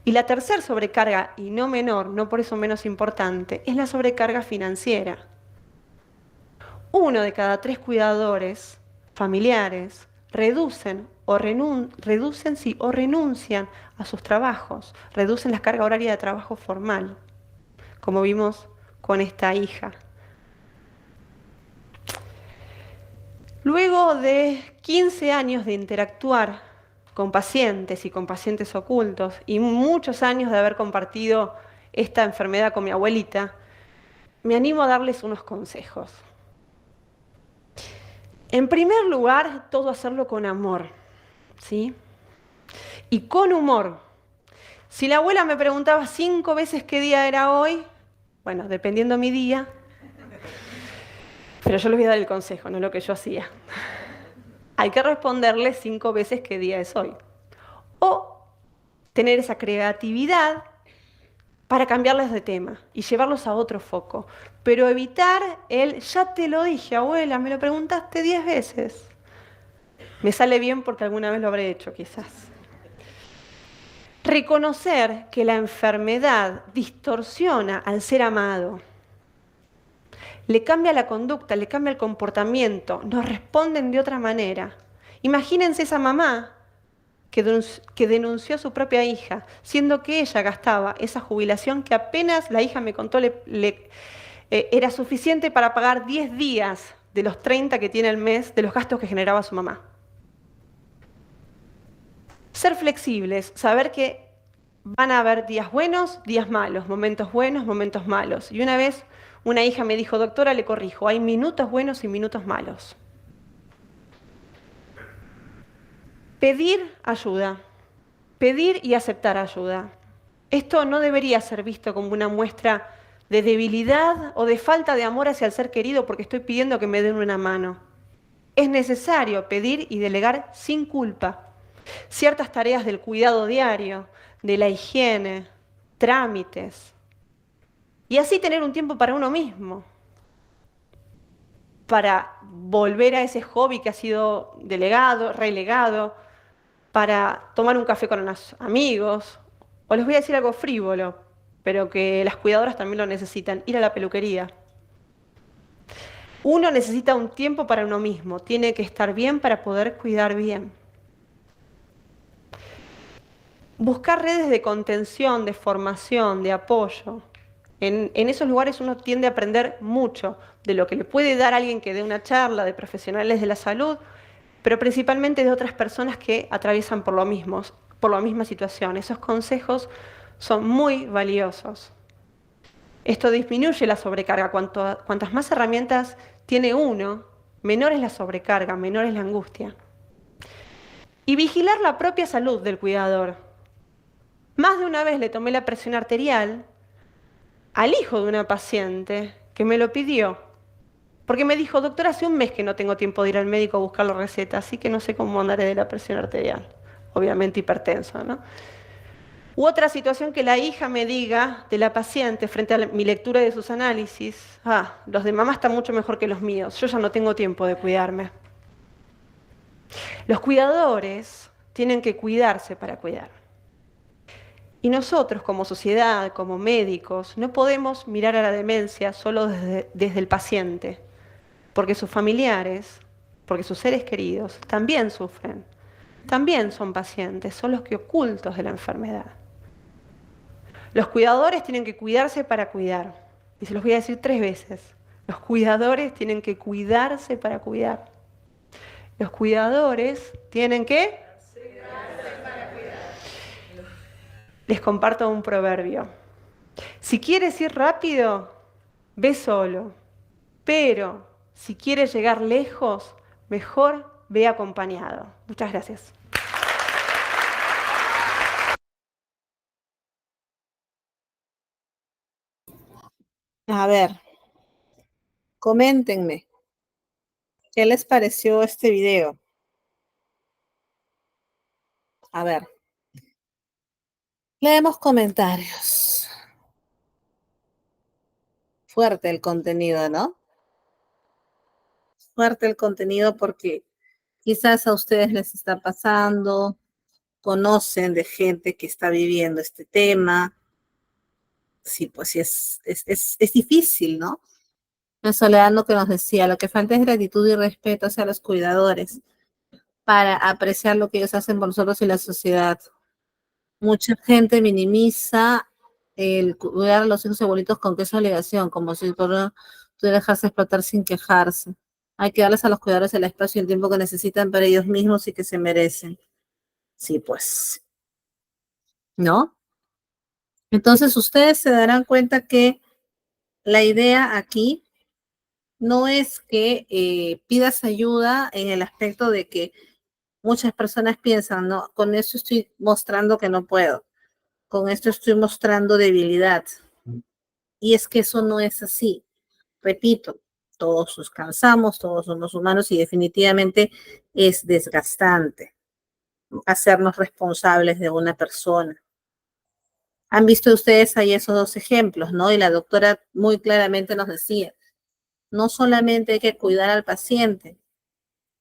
Y la tercera sobrecarga, y no menor, no por eso menos importante, es la sobrecarga financiera. 1 de cada 3 cuidadores familiares reducen o renuncian a sus trabajos, reducen la carga horaria de trabajo formal, como vimos con esta hija. Luego de 15 años de interactuar con pacientes y con pacientes ocultos y muchos años de haber compartido esta enfermedad con mi abuelita, me animo a darles unos consejos. En primer lugar, todo hacerlo con amor, ¿sí? Y con humor. Si la abuela me preguntaba 5 veces qué día era hoy, bueno, dependiendo mi día, pero yo les voy a dar el consejo, no lo que yo hacía. Hay que responderle 5 veces qué día es hoy. O tener esa creatividad para cambiarles de tema y llevarlos a otro foco. Pero evitar el, ya te lo dije, abuela, me lo preguntaste 10 veces. Me sale bien porque alguna vez lo habré hecho, quizás. Reconocer que la enfermedad distorsiona al ser amado. Le cambia la conducta, le cambia el comportamiento, nos responden de otra manera. Imagínense esa mamá que denunció a su propia hija, siendo que ella gastaba esa jubilación que apenas la hija me contó era suficiente para pagar 10 días de los 30 que tiene el mes de los gastos que generaba su mamá. Ser flexibles, saber que van a haber días buenos, días malos, momentos buenos, momentos malos. Y una vez una hija me dijo, doctora, le corrijo, hay minutos buenos y minutos malos. Pedir ayuda, pedir y aceptar ayuda. Esto no debería ser visto como una muestra de debilidad o de falta de amor hacia el ser querido porque estoy pidiendo que me den una mano. Es necesario pedir y delegar sin culpa ciertas tareas del cuidado diario, de la higiene, trámites, y así tener un tiempo para uno mismo, para volver a ese hobby que ha sido relegado, para tomar un café con unos amigos, o les voy a decir algo frívolo, pero que las cuidadoras también lo necesitan, ir a la peluquería. Uno necesita un tiempo para uno mismo, tiene que estar bien para poder cuidar bien. Buscar redes de contención, de formación, de apoyo. En esos lugares uno tiende a aprender mucho de lo que le puede dar a alguien que dé una charla, de profesionales de la salud, pero principalmente de otras personas que atraviesan por la misma situación. Esos consejos son muy valiosos. Esto disminuye la sobrecarga. Cuantas más herramientas tiene uno, menor es la sobrecarga, menor es la angustia. Y vigilar la propia salud del cuidador. Más de una vez le tomé la presión arterial al hijo de una paciente que me lo pidió. Porque me dijo, doctora, hace un mes que no tengo tiempo de ir al médico a buscar la receta, así que no sé cómo andaré de la presión arterial. Obviamente hipertenso, ¿no? U otra situación que la hija me diga de la paciente frente a mi lectura de sus análisis, los de mamá están mucho mejor que los míos, yo ya no tengo tiempo de cuidarme. Los cuidadores tienen que cuidarse para cuidar. Y nosotros como sociedad, como médicos, no podemos mirar a la demencia solo desde el paciente, porque sus familiares, porque sus seres queridos también sufren, también son pacientes, son los que ocultos de la enfermedad. Los cuidadores tienen que cuidarse para cuidar. Y se los voy a decir 3 veces. Los cuidadores tienen que cuidarse para cuidar. Los cuidadores tienen que cuidarse para cuidar. Les comparto un proverbio. Si quieres ir rápido, ve solo. Pero Si quiere llegar lejos, mejor ve acompañado. Muchas gracias. A ver, coméntenme, ¿qué les pareció este video? A ver, leemos comentarios. Fuerte el contenido, ¿no? Fuerte el contenido porque quizás a ustedes les está pasando, conocen de gente que está viviendo este tema. Sí, pues sí, es difícil, ¿no? El Soledad que nos decía, lo que falta es gratitud y respeto hacia los cuidadores para apreciar lo que ellos hacen por nosotros y la sociedad. Mucha gente minimiza el cuidar a los hijos y abuelitos con que es obligación, como si pudiera dejarse explotar sin quejarse. Hay que darles a los cuidadores el espacio y el tiempo que necesitan para ellos mismos y que se merecen. Sí, pues, ¿no? Entonces ustedes se darán cuenta que la idea aquí no es que pidas ayuda en el aspecto de que muchas personas piensan, no, con esto estoy mostrando que no puedo, con esto estoy mostrando debilidad. Y es que eso no es así. Repito, todos nos cansamos, todos somos humanos y definitivamente es desgastante hacernos responsables de una persona. Han visto ustedes ahí esos dos ejemplos, ¿no? Y la doctora muy claramente nos decía, no solamente hay que cuidar al paciente,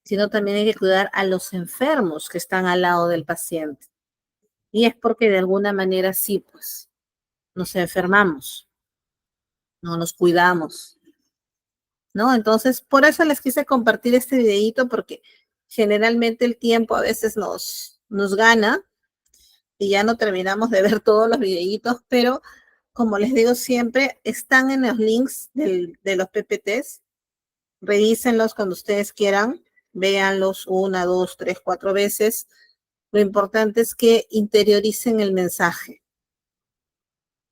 sino también hay que cuidar a los enfermos que están al lado del paciente. Y es porque de alguna manera sí, pues, nos enfermamos, no nos cuidamos, ¿no? Entonces, por eso les quise compartir este videíto, porque generalmente el tiempo a veces nos gana y ya no terminamos de ver todos los videitos, pero como les digo siempre, están en los links de los PPTs, revísenlos cuando ustedes quieran, véanlos una, dos, tres, cuatro veces. Lo importante es que interioricen el mensaje,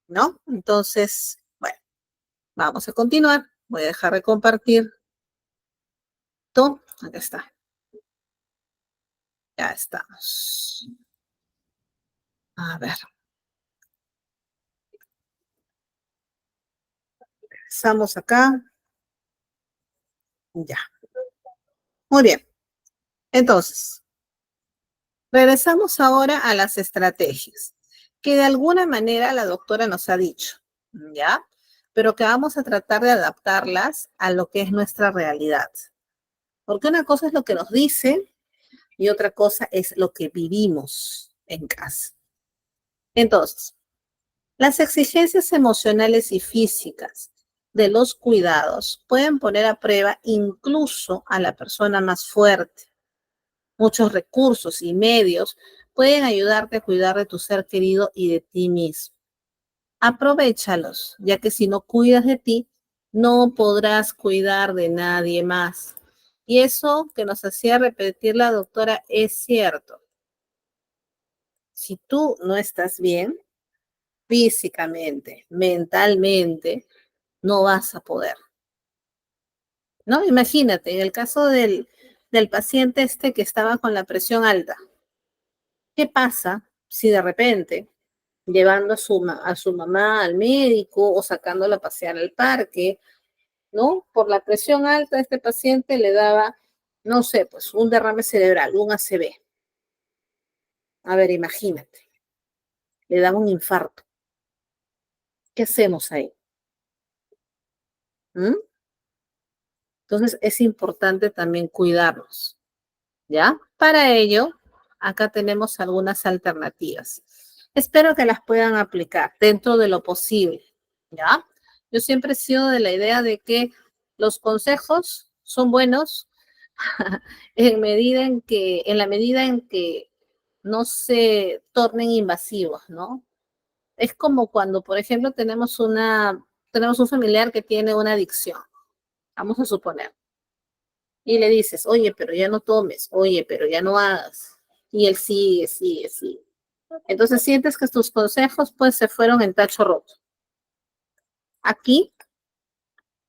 ¿no? Entonces, bueno, vamos a continuar. Voy a dejar de compartir. Todo, acá está. Ya estamos. A ver. Estamos acá. Ya. Muy bien. Entonces, regresamos ahora a las estrategias, que de alguna manera la doctora nos ha dicho, ¿ya? Pero que vamos a tratar de adaptarlas a lo que es nuestra realidad. Porque una cosa es lo que nos dice y otra cosa es lo que vivimos en casa. Entonces, las exigencias emocionales y físicas de los cuidados pueden poner a prueba incluso a la persona más fuerte. Muchos recursos y medios pueden ayudarte a cuidar de tu ser querido y de ti mismo. Aprovéchalos, ya que si no cuidas de ti, no podrás cuidar de nadie más. Y eso que nos hacía repetir la doctora es cierto. Si tú no estás bien físicamente, mentalmente, no vas a poder, ¿no? Imagínate, en el caso del paciente este que estaba con la presión alta, ¿qué pasa si de repente, llevando a su mamá al médico o sacándola a pasear al parque, ¿no? Por la presión alta, este paciente le daba, no sé, pues un derrame cerebral, un ACV. A ver, imagínate, le daba un infarto. ¿Qué hacemos ahí? ¿Mm? Entonces es importante también cuidarnos, ¿ya? Para ello, acá tenemos algunas alternativas. Espero que las puedan aplicar dentro de lo posible, ¿ya? Yo siempre he sido de la idea de que los consejos son buenos en la medida en que no se tornen invasivos, ¿no? Es como cuando, por ejemplo, tenemos un familiar que tiene una adicción, vamos a suponer, y le dices, oye, pero ya no tomes, oye, pero ya no hagas, y él sigue, sigue, sigue. Entonces sientes que tus consejos pues se fueron en tacho roto. Aquí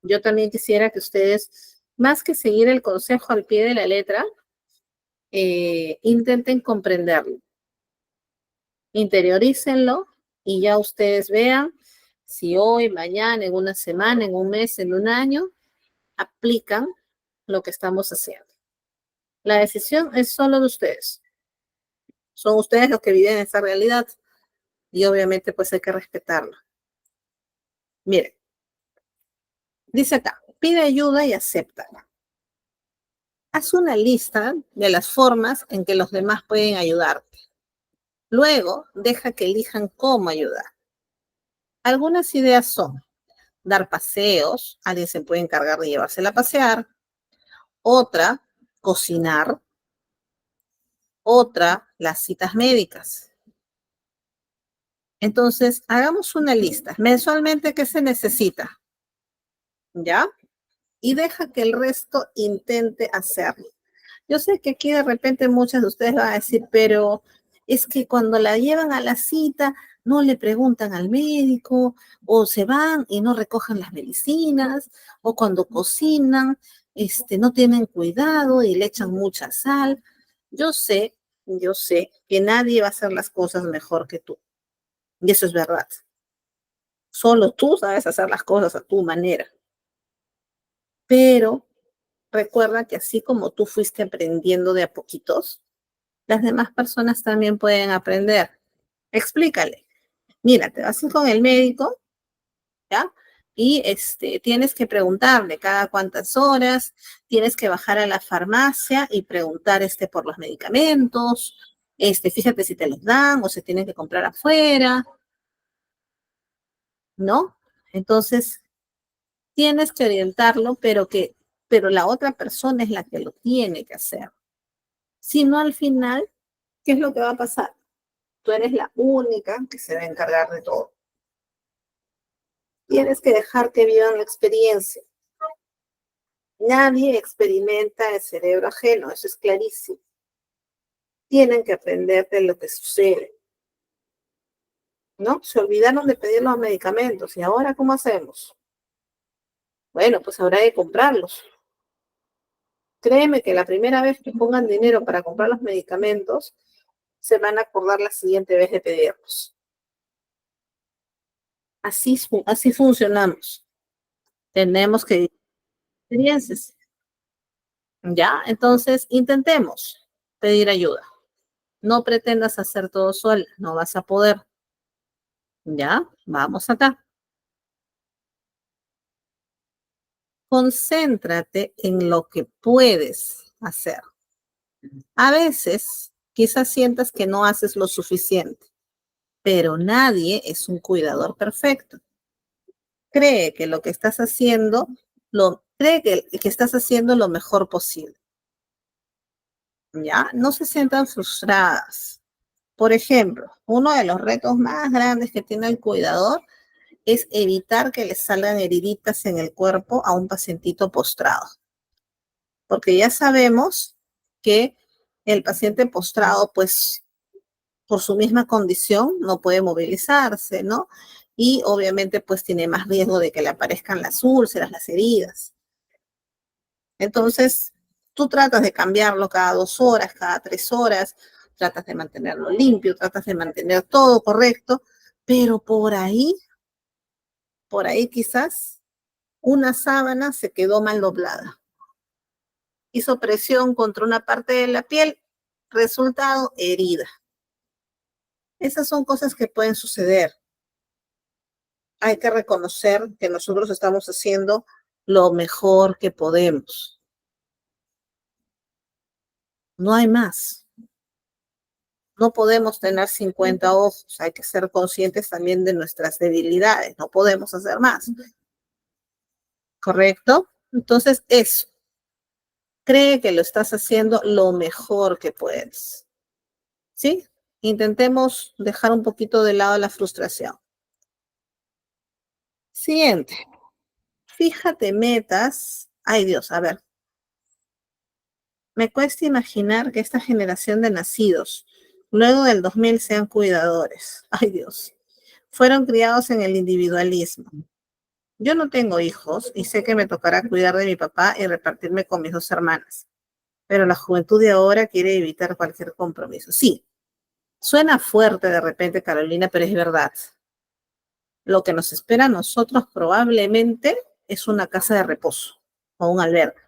yo también quisiera que ustedes Más que seguir el consejo al pie de la letra, intenten comprenderlo, interiorícenlo y ya ustedes vean si hoy, mañana, en una semana, en un mes, en un año, aplican lo que estamos haciendo. La decisión es solo de ustedes. Son ustedes los que viven esa realidad y obviamente pues hay que respetarla. Miren, dice acá, pide ayuda y acéptala. Haz una lista de las formas en que los demás pueden ayudarte. Luego, deja que elijan cómo ayudar. Algunas ideas son dar paseos, alguien se puede encargar de llevársela a pasear. Otra, cocinar. Otra, las citas médicas. Entonces, hagamos una lista. Mensualmente, ¿qué se necesita? ¿Ya? Y deja que el resto intente hacerlo. Yo sé que aquí de repente muchas de ustedes van a decir, pero es que cuando la llevan a la cita no le preguntan al médico, o se van y no recogen las medicinas, o cuando cocinan, no tienen cuidado y le echan mucha sal. Yo sé que nadie va a hacer las cosas mejor que tú. Y eso es verdad. Solo tú sabes hacer las cosas a tu manera. Pero recuerda que así como tú fuiste aprendiendo de a poquitos, las demás personas también pueden aprender. Explícale. Mira, te vas a ir con el médico, ¿ya? Y tienes que preguntarle cada cuántas horas, tienes que bajar a la farmacia y preguntar por los medicamentos, fíjate si te los dan o se tienen que comprar afuera, ¿no? Entonces, tienes que orientarlo, pero la otra persona es la que lo tiene que hacer. Si no, al final, ¿qué es lo que va a pasar? Tú eres la única que se va a encargar de todo. Tienes que dejar que vivan la experiencia. Nadie experimenta el cerebro ajeno, eso es clarísimo. Tienen que aprender de lo que sucede. ¿No? Se olvidaron de pedir los medicamentos. ¿Y ahora cómo hacemos? Bueno, pues habrá que comprarlos. Créeme que la primera vez que pongan dinero para comprar los medicamentos, se van a acordar la siguiente vez de pedirlos. Así funcionamos. Tenemos que experiencias. ¿Ya? Entonces, intentemos pedir ayuda. No pretendas hacer todo sola, no vas a poder. ¿Ya? Vamos acá. Concéntrate en lo que puedes hacer. A veces, quizás sientas que no haces lo suficiente, pero nadie es un cuidador perfecto. Cree que lo que estás haciendo, cree que estás haciendo lo mejor posible. ¿Ya? No se sientan frustradas. Por ejemplo, uno de los retos más grandes que tiene el cuidador es evitar que le salgan heriditas en el cuerpo a un pacientito postrado. Porque ya sabemos que el paciente postrado, pues, por su misma condición, no puede movilizarse, ¿no? Y obviamente, pues, tiene más riesgo de que le aparezcan las úlceras, las heridas. Entonces, tú tratas de cambiarlo cada 2 horas, cada 3 horas, tratas de mantenerlo limpio, tratas de mantener todo correcto, pero por ahí quizás una sábana se quedó mal doblada. Hizo presión contra una parte de la piel, resultado, herida. Esas son cosas que pueden suceder. Hay que reconocer que nosotros estamos haciendo lo mejor que podemos. No hay más. No podemos tener 50 ojos, hay que ser conscientes también de nuestras debilidades, no podemos hacer más. ¿Correcto? Entonces, eso. Cree que lo estás haciendo lo mejor que puedes. ¿Sí? Intentemos dejar un poquito de lado la frustración. Siguiente. Fíjate metas. Ay Dios, a ver. Me cuesta imaginar que esta generación de nacidos, luego del 2000, sean cuidadores. Ay Dios. Fueron criados en el individualismo. Yo no tengo hijos y sé que me tocará cuidar de mi papá y repartirme con mis dos hermanas, pero la juventud de ahora quiere evitar cualquier compromiso. Sí, suena fuerte de repente, Carolina, pero es verdad. Lo que nos espera a nosotros probablemente es una casa de reposo o un albergue,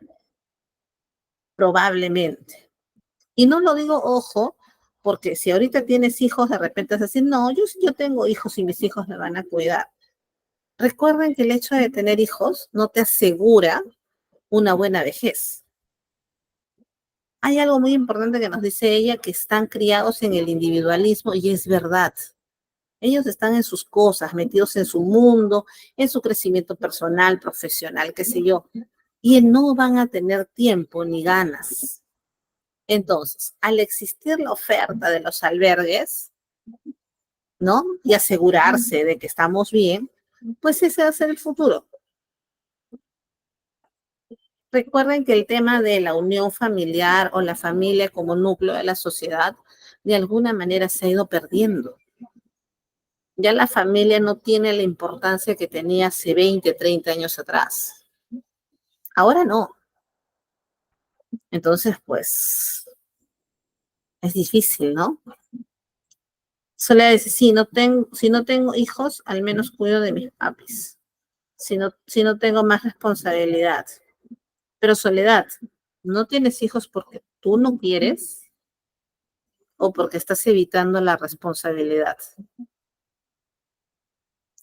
probablemente. Y no lo digo, ojo, porque si ahorita tienes hijos, de repente es decir, no, yo tengo hijos y mis hijos me van a cuidar. Recuerden que el hecho de tener hijos no te asegura una buena vejez. Hay algo muy importante que nos dice ella, que están criados en el individualismo y es verdad. Ellos están en sus cosas, metidos en su mundo, en su crecimiento personal, profesional, qué sé yo, y no van a tener tiempo ni ganas. Entonces, al existir la oferta de los albergues, ¿no? Y asegurarse de que estamos bien, pues ese va a ser el futuro. Recuerden que el tema de la unión familiar o la familia como núcleo de la sociedad, de alguna manera se ha ido perdiendo. Ya la familia no tiene la importancia que tenía hace 20, 30 años atrás. Ahora no. Entonces, pues, es difícil, ¿no? Soledad dice, si no tengo hijos, al menos cuido de mis papis. Si no tengo más responsabilidad. Pero Soledad, ¿no tienes hijos porque tú no quieres o porque estás evitando la responsabilidad?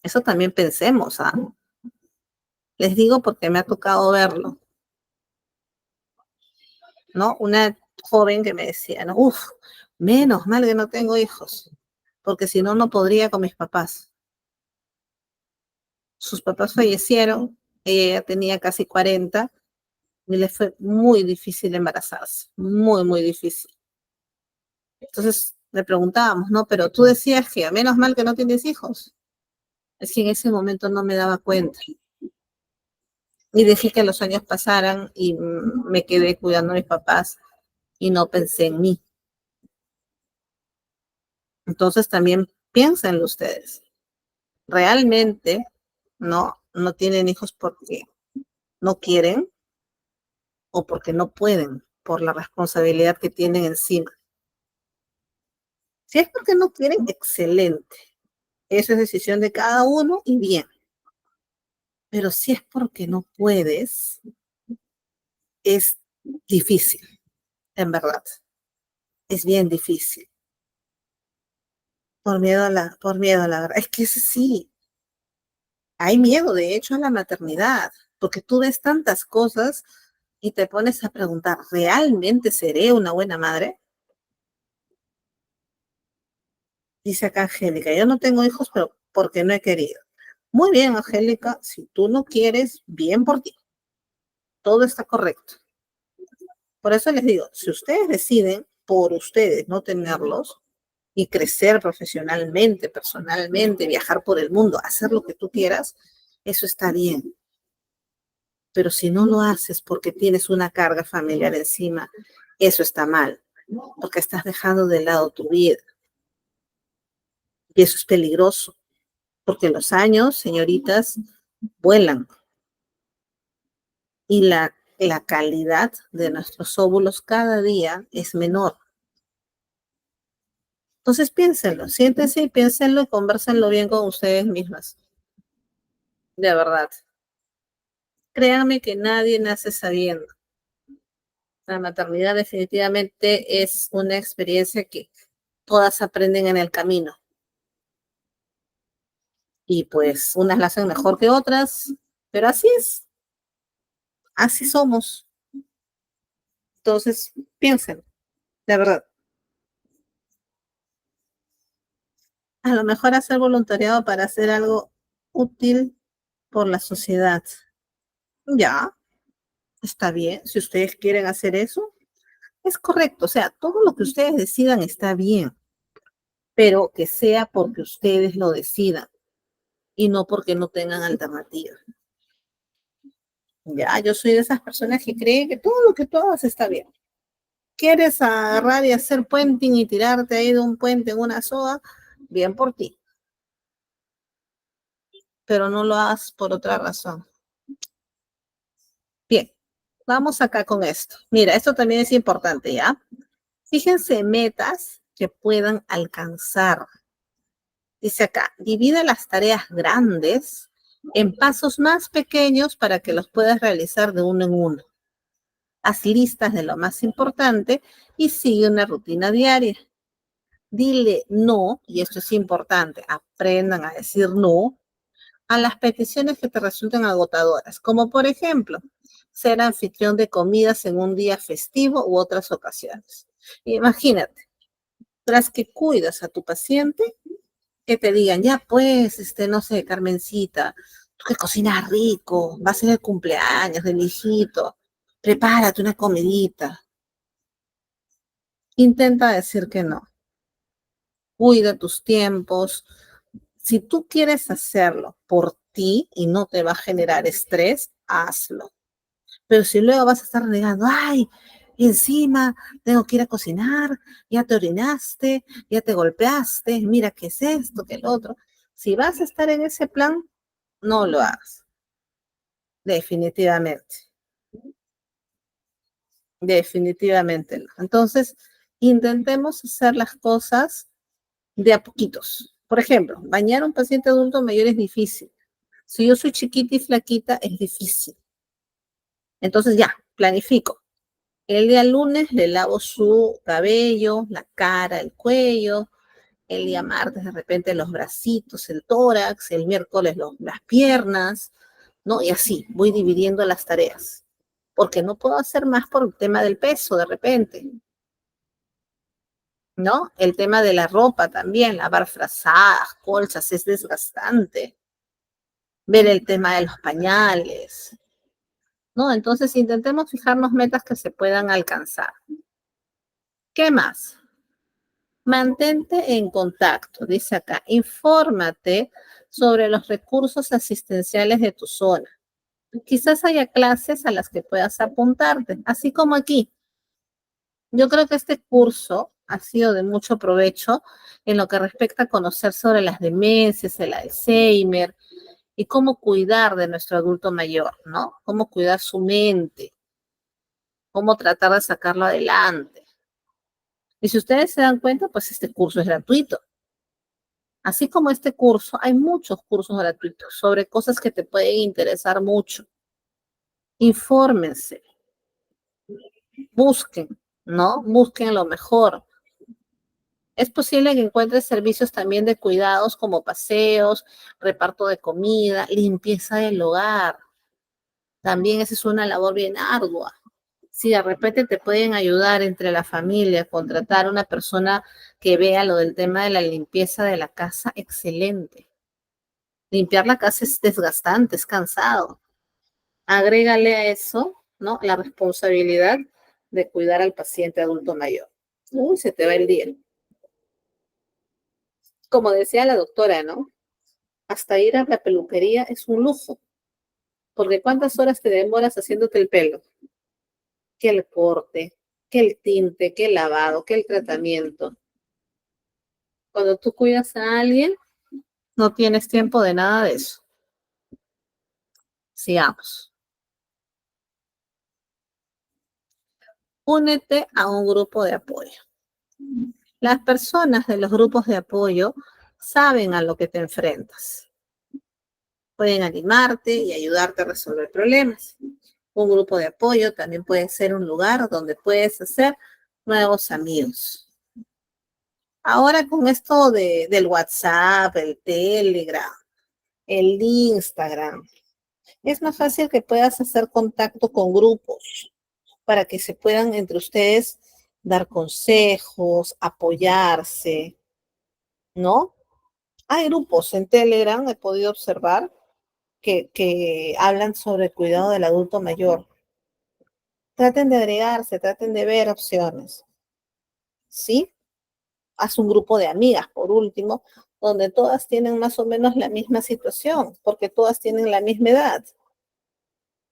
Eso también pensemos, ¿ah? Les digo porque me ha tocado verlo, ¿no? Una joven que me decía, ¿no? Uf, menos mal que no tengo hijos, porque si no, no podría con mis papás. Sus papás fallecieron, ella ya tenía casi 40 y le fue muy difícil embarazarse, muy, muy difícil. Entonces le preguntábamos, ¿no? Pero tú decías que menos mal que no tienes hijos. Es que en ese momento no me daba cuenta. Y dejé que los años pasaran y me quedé cuidando a mis papás y no pensé en mí. Entonces también piénsenlo ustedes. Realmente no tienen hijos porque no quieren o porque no pueden por la responsabilidad que tienen encima. Si es porque no quieren, excelente. Eso es decisión de cada uno y bien. Pero si es porque no puedes, es difícil, en verdad. Es bien difícil. Por miedo a la verdad. Es que sí, hay miedo, de hecho, a la maternidad, porque tú ves tantas cosas y te pones a preguntar, ¿realmente seré una buena madre? Dice acá Angélica, yo no tengo hijos, pero porque no he querido. Muy bien, Angélica, si tú no quieres, bien por ti. Todo está correcto. Por eso les digo, si ustedes deciden por ustedes no tenerlos y crecer profesionalmente, personalmente, viajar por el mundo, hacer lo que tú quieras, eso está bien. Pero si no lo haces porque tienes una carga familiar encima, eso está mal, porque estás dejando de lado tu vida. Y eso es peligroso, porque los años, señoritas, vuelan y la calidad de nuestros óvulos cada día es menor. Entonces piénsenlo, siéntense y piénsenlo y convérsenlo bien con ustedes mismas. De verdad. Créanme que nadie nace sabiendo. La maternidad definitivamente es una experiencia que todas aprenden en el camino. Y pues unas la hacen mejor que otras, pero así es, así somos. Entonces, piensen, de verdad. A lo mejor hacer voluntariado para hacer algo útil por la sociedad. Ya, está bien. Si ustedes quieren hacer eso, es correcto. O sea, todo lo que ustedes decidan está bien, pero que sea porque ustedes lo decidan y no porque no tengan alternativa. Ya, yo soy de esas personas que creen que todo lo que tú hagas está bien. ¿Quieres agarrar y hacer puenting y tirarte ahí de un puente en una soga? Bien por ti. pero no lo hagas por otra razón. Bien, vamos acá con esto. Mira, esto también es importante, ¿ya? Fíjense metas que puedan alcanzar. Dice acá, divide las tareas grandes en pasos más pequeños para que los puedas realizar de uno en uno. Haz listas de lo más importante y sigue una rutina diaria. Dile no, y esto es importante, aprendan a decir no a las peticiones que te resulten agotadoras, como por ejemplo, ser anfitrión de comidas en un día festivo u otras ocasiones. Imagínate, tras que cuidas a tu paciente, que te digan, ya pues, no sé, Carmencita, tú que cocinas rico, va a ser el cumpleaños del hijito, prepárate una comidita. Intenta decir que no. Cuida tus tiempos. Si tú quieres hacerlo por ti y no te va a generar estrés, hazlo. Pero si luego vas a estar negando, ay, encima tengo que ir a cocinar, ya te orinaste, ya te golpeaste, mira qué es esto, qué es lo otro. Si vas a estar en ese plan, no lo hagas. Definitivamente. Definitivamente no. Entonces, intentemos hacer las cosas de a poquitos. Por ejemplo, bañar a un paciente adulto mayor es difícil. Si yo soy chiquita y flaquita, es difícil. Entonces ya, planifico. El día lunes le lavo su cabello, la cara, el cuello. El día martes de repente los bracitos, el tórax. El miércoles las piernas, ¿no? Y así, voy dividiendo las tareas. Porque no puedo hacer más por el tema del peso de repente, ¿no? El tema de la ropa también, lavar frazadas, colchas, es desgastante. Ver el tema de los pañales, ¿no? Entonces intentemos fijarnos metas que se puedan alcanzar. ¿Qué más? Mantente en contacto, dice acá. Infórmate sobre los recursos asistenciales de tu zona. Quizás haya clases a las que puedas apuntarte, así como aquí. Yo creo que este curso ha sido de mucho provecho en lo que respecta a conocer sobre las demencias, el Alzheimer y cómo cuidar de nuestro adulto mayor, ¿no? Cómo cuidar su mente, cómo tratar de sacarlo adelante. Y si ustedes se dan cuenta, pues este curso es gratuito. Así como este curso, hay muchos cursos gratuitos sobre cosas que te pueden interesar mucho. Infórmense, busquen, ¿no? Busquen lo mejor. Es posible que encuentres servicios también de cuidados como paseos, reparto de comida, limpieza del hogar. También esa es una labor bien ardua. Si de repente te pueden ayudar entre la familia, contratar a una persona que vea lo del tema de la limpieza de la casa, excelente. Limpiar la casa es desgastante, es cansado. Agrégale a eso, ¿no? La responsabilidad de cuidar al paciente adulto mayor. Uy, se te va el día. Como decía la doctora, ¿no? Hasta ir a la peluquería es un lujo, porque ¿cuántas horas te demoras haciéndote el pelo? Que el corte, que el tinte, que el lavado, que el tratamiento. Cuando tú cuidas a alguien, no tienes tiempo de nada de eso. Sigamos. Únete a un grupo de apoyo. Las personas de los grupos de apoyo saben a lo que te enfrentas. Pueden animarte y ayudarte a resolver problemas. Un grupo de apoyo también puede ser un lugar donde puedes hacer nuevos amigos. Ahora con esto del WhatsApp, el Telegram, el Instagram, es más fácil que puedas hacer contacto con grupos para que se puedan entre ustedes dar consejos, apoyarse, ¿no? Hay grupos en Telegram, he podido observar, que hablan sobre el cuidado del adulto mayor. Traten de agregarse, traten de ver opciones, ¿sí? Haz un grupo de amigas, por último, donde todas tienen más o menos la misma situación, porque todas tienen la misma edad.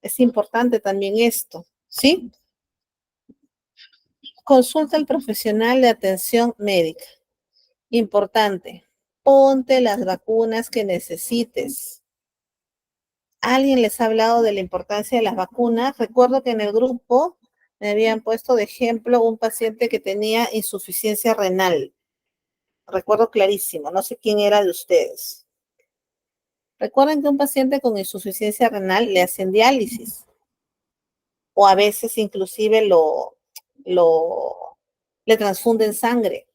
Es importante también esto, ¿sí? Consulta al profesional de atención médica. Importante, ponte las vacunas que necesites. ¿Alguien les ha hablado de la importancia de las vacunas? Recuerdo que en el grupo me habían puesto de ejemplo un paciente que tenía insuficiencia renal. Recuerdo clarísimo, no sé quién era de ustedes. Recuerden que un paciente con insuficiencia renal le hacen diálisis o a veces inclusive le transfunden sangre.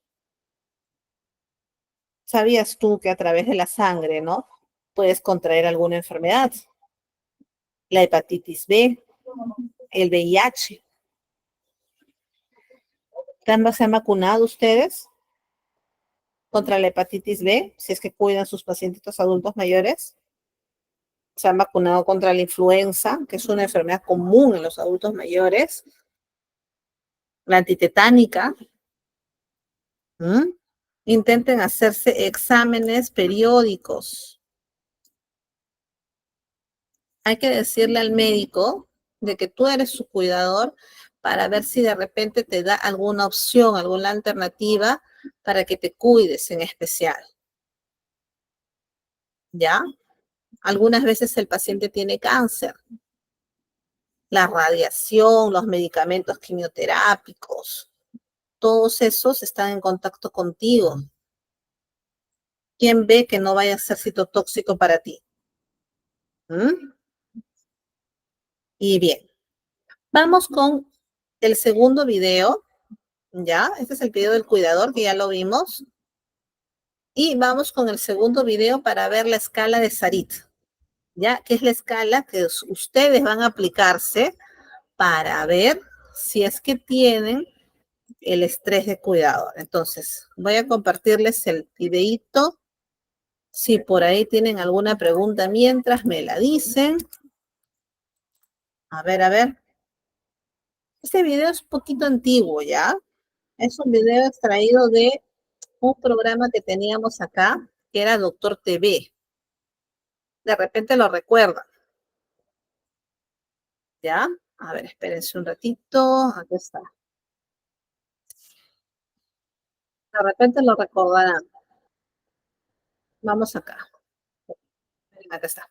¿Sabías tú que a través de la sangre, ¿no? Puedes contraer alguna enfermedad? La hepatitis B, el VIH. ¿Se han vacunado ustedes contra la hepatitis B? Si es que cuidan sus pacientitos adultos mayores. Se han vacunado contra la influenza, que es una enfermedad común en los adultos mayores. La antitetánica. Intenten hacerse exámenes periódicos. Hay que decirle al médico de que tú eres su cuidador para ver si de repente te da alguna opción, alguna alternativa para que te cuides en especial. ¿Ya? Algunas veces el paciente tiene cáncer. La radiación, los medicamentos quimioterápicos, todos esos están en contacto contigo. ¿Quién ve que no vaya a ser citotóxico para ti? Y bien, vamos con el segundo video, ¿ya? Este es el video del cuidador, que ya lo vimos. Y vamos con el segundo video para ver la escala de Sarit, ¿ya? Que es la escala que ustedes van a aplicarse para ver si es que tienen el estrés de cuidador. Entonces, voy a compartirles el videíto. Si por ahí tienen alguna pregunta mientras me la dicen. A ver, a ver. Este video es un poquito antiguo, ¿ya? Es un video extraído de un programa que teníamos acá, que era Doctor TV. De repente lo recuerdan. ¿Ya? A ver, espérense un ratito. Aquí está. De repente lo recordarán. Vamos acá. Acá está.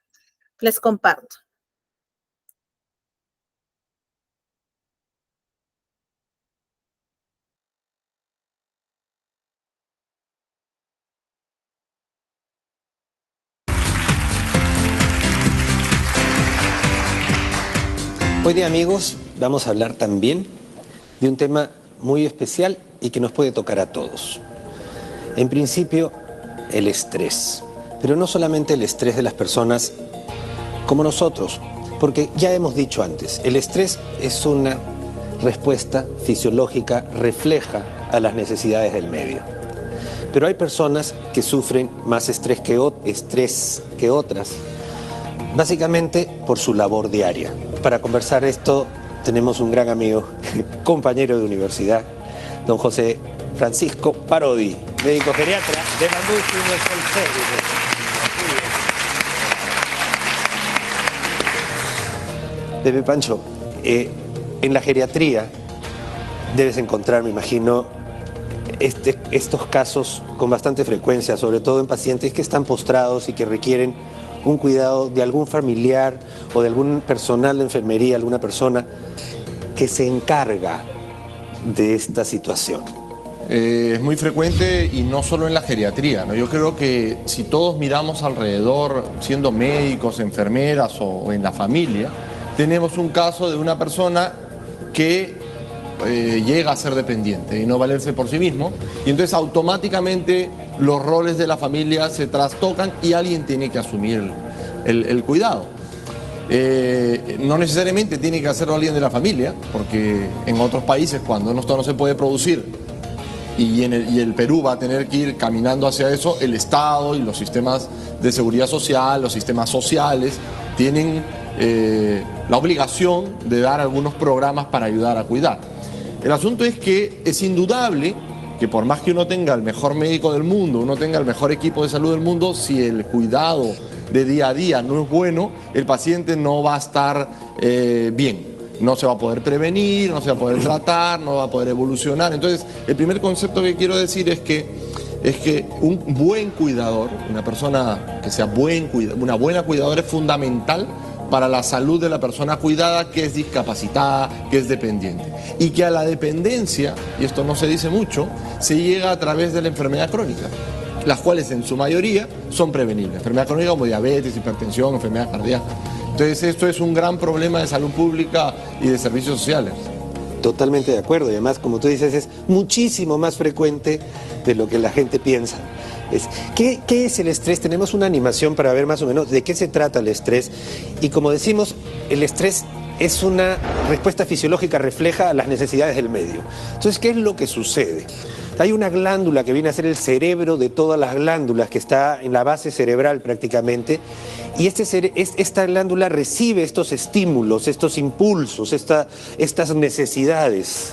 Les comparto. Hoy día, amigos, vamos a hablar también de un tema muy especial y que nos puede tocar a todos. En principio, el estrés. Pero no solamente el estrés de las personas como nosotros, porque ya hemos dicho antes, el estrés es una respuesta fisiológica, refleja a las necesidades del medio. Pero hay personas que sufren más estrés que otras, básicamente por su labor diaria. Para conversar esto tenemos un gran amigo, compañero de universidad, don José Francisco Parodi, médico geriatra de Bandung University. Pepe Pancho, en la geriatría debes encontrar, me imagino, estos casos con bastante frecuencia, sobre todo en pacientes que están postrados y que requieren un cuidado de algún familiar o de algún personal de enfermería, alguna persona que se encarga de esta situación. Es muy frecuente y no solo en la geriatría, ¿no? Yo creo que si todos miramos alrededor, siendo médicos, enfermeras o en la familia, tenemos un caso de una persona que llega a ser dependiente y no valerse por sí mismo, y entonces automáticamente los roles de la familia se trastocan y alguien tiene que asumir el cuidado. No necesariamente tiene que hacerlo alguien de la familia, porque en otros países cuando esto no se puede producir y el Perú va a tener que ir caminando hacia eso, el Estado y los sistemas de seguridad social, los sistemas sociales tienen la obligación de dar algunos programas para ayudar a cuidar. El asunto es que es indudable que por más que uno tenga el mejor médico del mundo, uno tenga el mejor equipo de salud del mundo, si el cuidado de día a día no es bueno, el paciente no va a estar bien. No se va a poder prevenir, no se va a poder tratar, no va a poder evolucionar. Entonces, el primer concepto que quiero decir es que es que un buen cuidador, una persona que sea una buena cuidadora es fundamental para la salud de la persona cuidada que es discapacitada, que es dependiente. Y que a la dependencia, y esto no se dice mucho, se llega a través de la enfermedad crónica, las cuales en su mayoría son prevenibles. Enfermedad crónica como diabetes, hipertensión, enfermedad cardíaca. Entonces esto es un gran problema de salud pública y de servicios sociales. Totalmente de acuerdo, y además, como tú dices, es muchísimo más frecuente de lo que la gente piensa. ¿Qué es el estrés? Tenemos una animación para ver más o menos de qué se trata el estrés. Y como decimos, el estrés es una respuesta fisiológica, refleja a las necesidades del medio. Entonces, ¿qué es lo que sucede? Hay una glándula que viene a ser el cerebro de todas las glándulas, que está en la base cerebral prácticamente, y esta glándula recibe estos estímulos, estos impulsos, estas necesidades.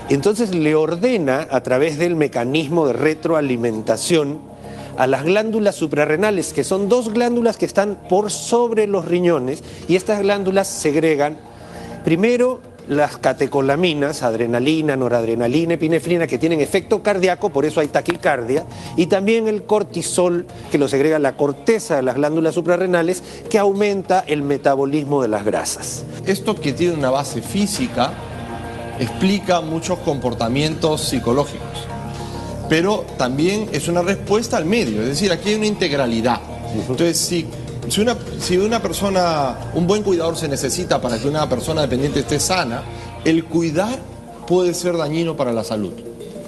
Entonces le ordena a través del mecanismo de retroalimentación a las glándulas suprarrenales, que son dos glándulas que están por sobre los riñones, y estas glándulas segregan primero las catecolaminas, adrenalina, noradrenalina, epinefrina, que tienen efecto cardíaco, por eso hay taquicardia, y también el cortisol, que lo segrega la corteza de las glándulas suprarrenales, que aumenta el metabolismo de las grasas. Esto, que tiene una base física, explica muchos comportamientos psicológicos, pero también es una respuesta al medio, es decir, aquí hay una integralidad. Entonces, si una persona, un buen cuidador se necesita para que una persona dependiente esté sana, el cuidar puede ser dañino para la salud.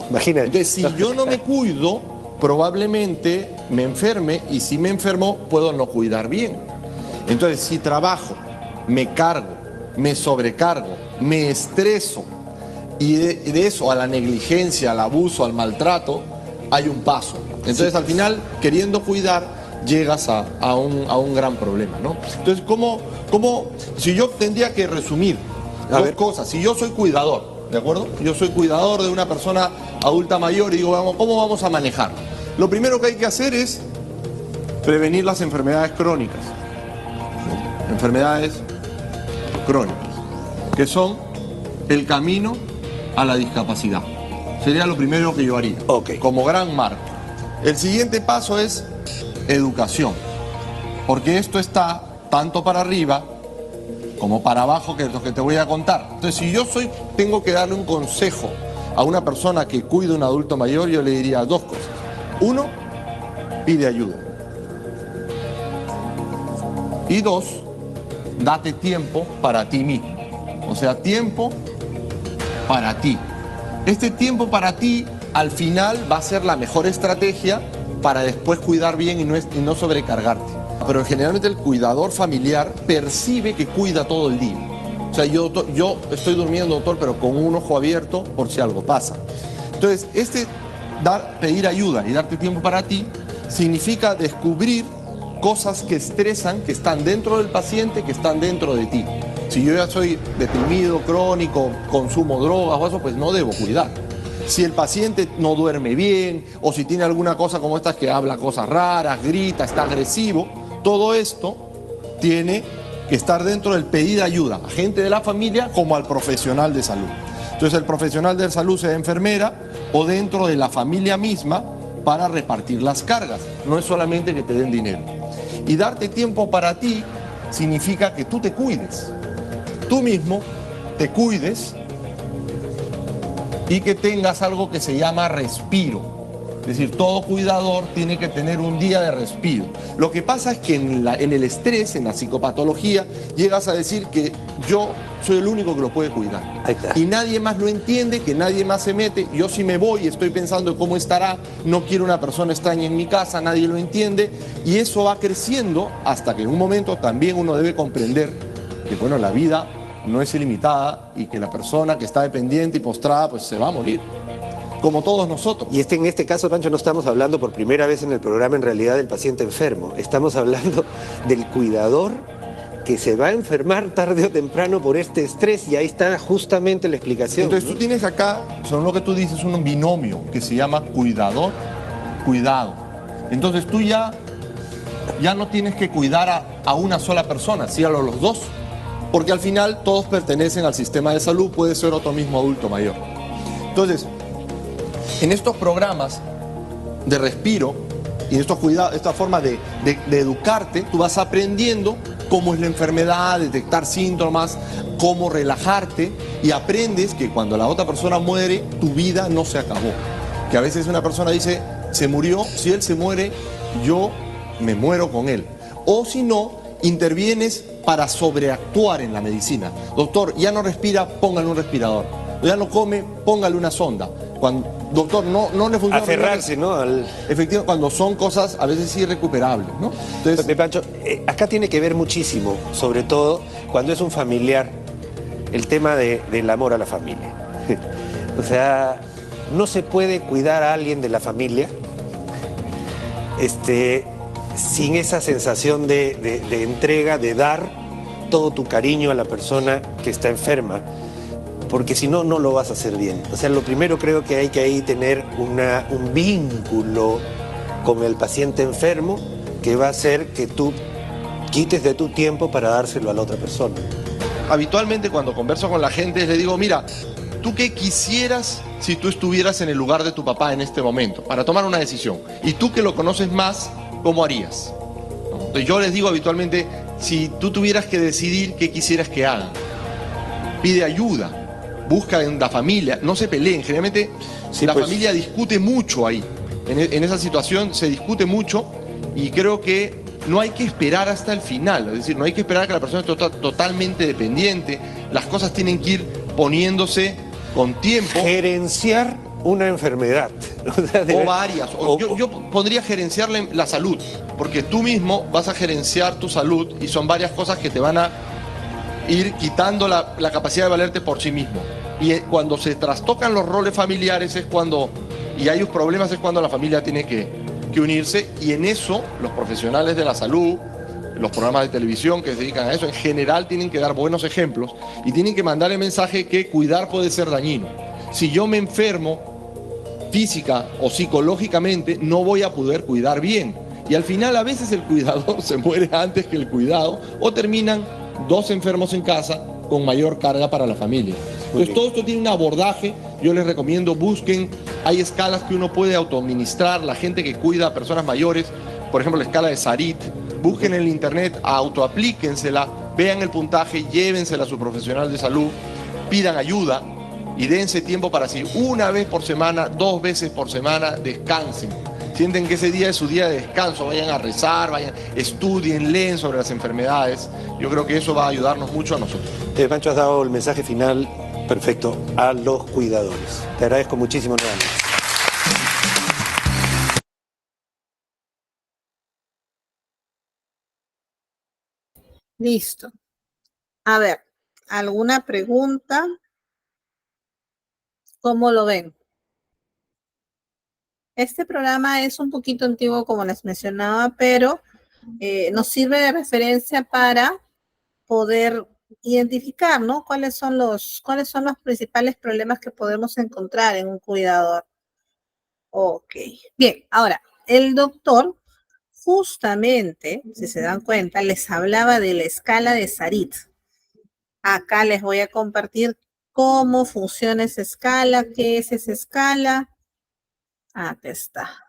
Imagínate. Entonces, si yo no me cuido, probablemente me enferme, y si me enfermo, puedo no cuidar bien. Entonces, si trabajo, me cargo, me sobrecargo, me estreso, y de eso a la negligencia, al abuso, al maltrato, hay un paso. Entonces, al final, queriendo cuidar, llegas a un gran problema, ¿no? Entonces, si yo tendría que resumir dos cosas, si yo soy cuidador, ¿de acuerdo? Yo soy cuidador de una persona adulta mayor y digo, ¿cómo vamos a manejar? Lo primero que hay que hacer es prevenir las enfermedades crónicas. Enfermedades crónicas, que son el camino a la discapacidad. Sería lo primero que yo haría, como gran marco. El siguiente paso es educación, porque esto está tanto para arriba como para abajo, que es lo que te voy a contar. Entonces, si yo tengo que darle un consejo a una persona que cuida a un adulto mayor, yo le diría dos cosas. Uno, pide ayuda. Y dos, date tiempo para ti mismo. O sea, tiempo para ti. Este tiempo para ti, al final, va a ser la mejor estrategia para después cuidar bien y no sobrecargarte. Pero generalmente el cuidador familiar percibe que cuida todo el día. O sea, yo estoy durmiendo, doctor, pero con un ojo abierto por si algo pasa. Entonces, pedir ayuda y darte tiempo para ti significa descubrir cosas que estresan, que están dentro del paciente, que están dentro de ti. Si yo ya soy deprimido, crónico, consumo drogas o eso, pues no debo cuidar. Si el paciente no duerme bien, o si tiene alguna cosa como estas, que habla cosas raras, grita, está agresivo, todo esto tiene que estar dentro del pedir ayuda a gente de la familia como al profesional de salud. Entonces, el profesional de salud, sea enfermera o dentro de la familia misma, para repartir las cargas. No es solamente que te den dinero. Y darte tiempo para ti significa que tú te cuides. Tú mismo te cuides y que tengas algo que se llama respiro. Es decir, todo cuidador tiene que tener un día de respiro. Lo que pasa es que en el estrés, en la psicopatología, llegas a decir que yo soy el único que lo puede cuidar. Y nadie más lo entiende, que nadie más se mete. Yo si me voy, estoy pensando en cómo estará, no quiero una persona extraña en mi casa, nadie lo entiende. Y eso va creciendo hasta que en un momento también uno debe comprender que, bueno, la vida no es ilimitada y que la persona que está dependiente y postrada, pues se va a morir. Como todos nosotros. Y en este caso, Pancho, no estamos hablando por primera vez en el programa en realidad del paciente enfermo. Estamos hablando del cuidador que se va a enfermar tarde o temprano por este estrés, y ahí está justamente la explicación. Entonces, ¿no? Tú tienes acá, son lo que tú dices, un binomio que se llama cuidador-cuidado. Entonces tú ya no tienes que cuidar a una sola persona, sí a los dos, porque al final todos pertenecen al sistema de salud, puede ser otro mismo adulto mayor. Entonces, en estos programas de respiro y estos cuidados, esta forma de educarte, tú vas aprendiendo cómo es la enfermedad, detectar síntomas, cómo relajarte, y aprendes que cuando la otra persona muere, tu vida no se acabó. Que a veces una persona dice, se murió, si él se muere, yo me muero con él. O si no, intervienes para sobreactuar en la medicina. Doctor, ya no respira, póngale un respirador. Ya no come, póngale una sonda. Doctor, no le funciona. Aferrarse, ¿no? Efectivamente, cuando son cosas a veces irrecuperables, ¿no? Entonces, Pancho, acá tiene que ver muchísimo, sobre todo cuando es un familiar, el tema del amor a la familia. O sea, no se puede cuidar a alguien de la familia sin esa sensación de entrega, de dar todo tu cariño a la persona que está enferma, porque si no, no lo vas a hacer bien. O sea, lo primero creo que hay que ahí tener un vínculo con el paciente enfermo que va a hacer que tú quites de tu tiempo para dárselo a la otra persona. Habitualmente cuando converso con la gente le digo, mira, ¿tú qué quisieras si tú estuvieras en el lugar de tu papá en este momento para tomar una decisión? Y tú que lo conoces más, ¿cómo harías? Entonces yo les digo habitualmente, si tú tuvieras que decidir qué quisieras que hagan, pide ayuda. Busca en la familia, no se peleen. Generalmente la familia discute mucho ahí. En esa situación se discute mucho y creo que no hay que esperar hasta el final. Es decir, no hay que esperar a que la persona esté totalmente dependiente. Las cosas tienen que ir poniéndose con tiempo. Gerenciar una enfermedad. O varias. Yo pondría gerenciarle la salud, porque tú mismo vas a gerenciar tu salud y son varias cosas que te van a ir quitando la capacidad de valerte por sí mismo. Y cuando se trastocan los roles familiares es cuando, y hay problemas, es cuando la familia tiene que unirse, y en eso los profesionales de la salud, los programas de televisión que se dedican a eso, en general tienen que dar buenos ejemplos y tienen que mandar el mensaje que cuidar puede ser dañino. Si yo me enfermo física o psicológicamente, no voy a poder cuidar bien. Y al final a veces el cuidador se muere antes que el cuidado, o terminan dos enfermos en casa con mayor carga para la familia. Entonces todo esto tiene un abordaje. Yo les recomiendo, busquen, hay escalas que uno puede autoadministrar, la gente que cuida a personas mayores, por ejemplo la escala de Sarit, busquen en el internet, autoaplíquensela, vean el puntaje, llévensela a su profesional de salud, pidan ayuda y dense tiempo para si una vez por semana, 2 veces por semana, descansen. Sienten que ese día es su día de descanso, vayan a rezar, estudien, leen sobre las enfermedades. Yo creo que eso va a ayudarnos mucho a nosotros. Pancho, has dado el mensaje final perfecto a los cuidadores. Te agradezco muchísimo nuevamente. Listo. A ver, ¿alguna pregunta? ¿Cómo lo ven? Este programa es un poquito antiguo, como les mencionaba, pero nos sirve de referencia para poder identificar, ¿no? ¿Cuáles son los principales problemas que podemos encontrar en un cuidador? Ok. Bien, ahora, el doctor justamente, si se dan cuenta, les hablaba de la escala de Sarit. Acá les voy a compartir cómo funciona esa escala, qué es esa escala. Acá está.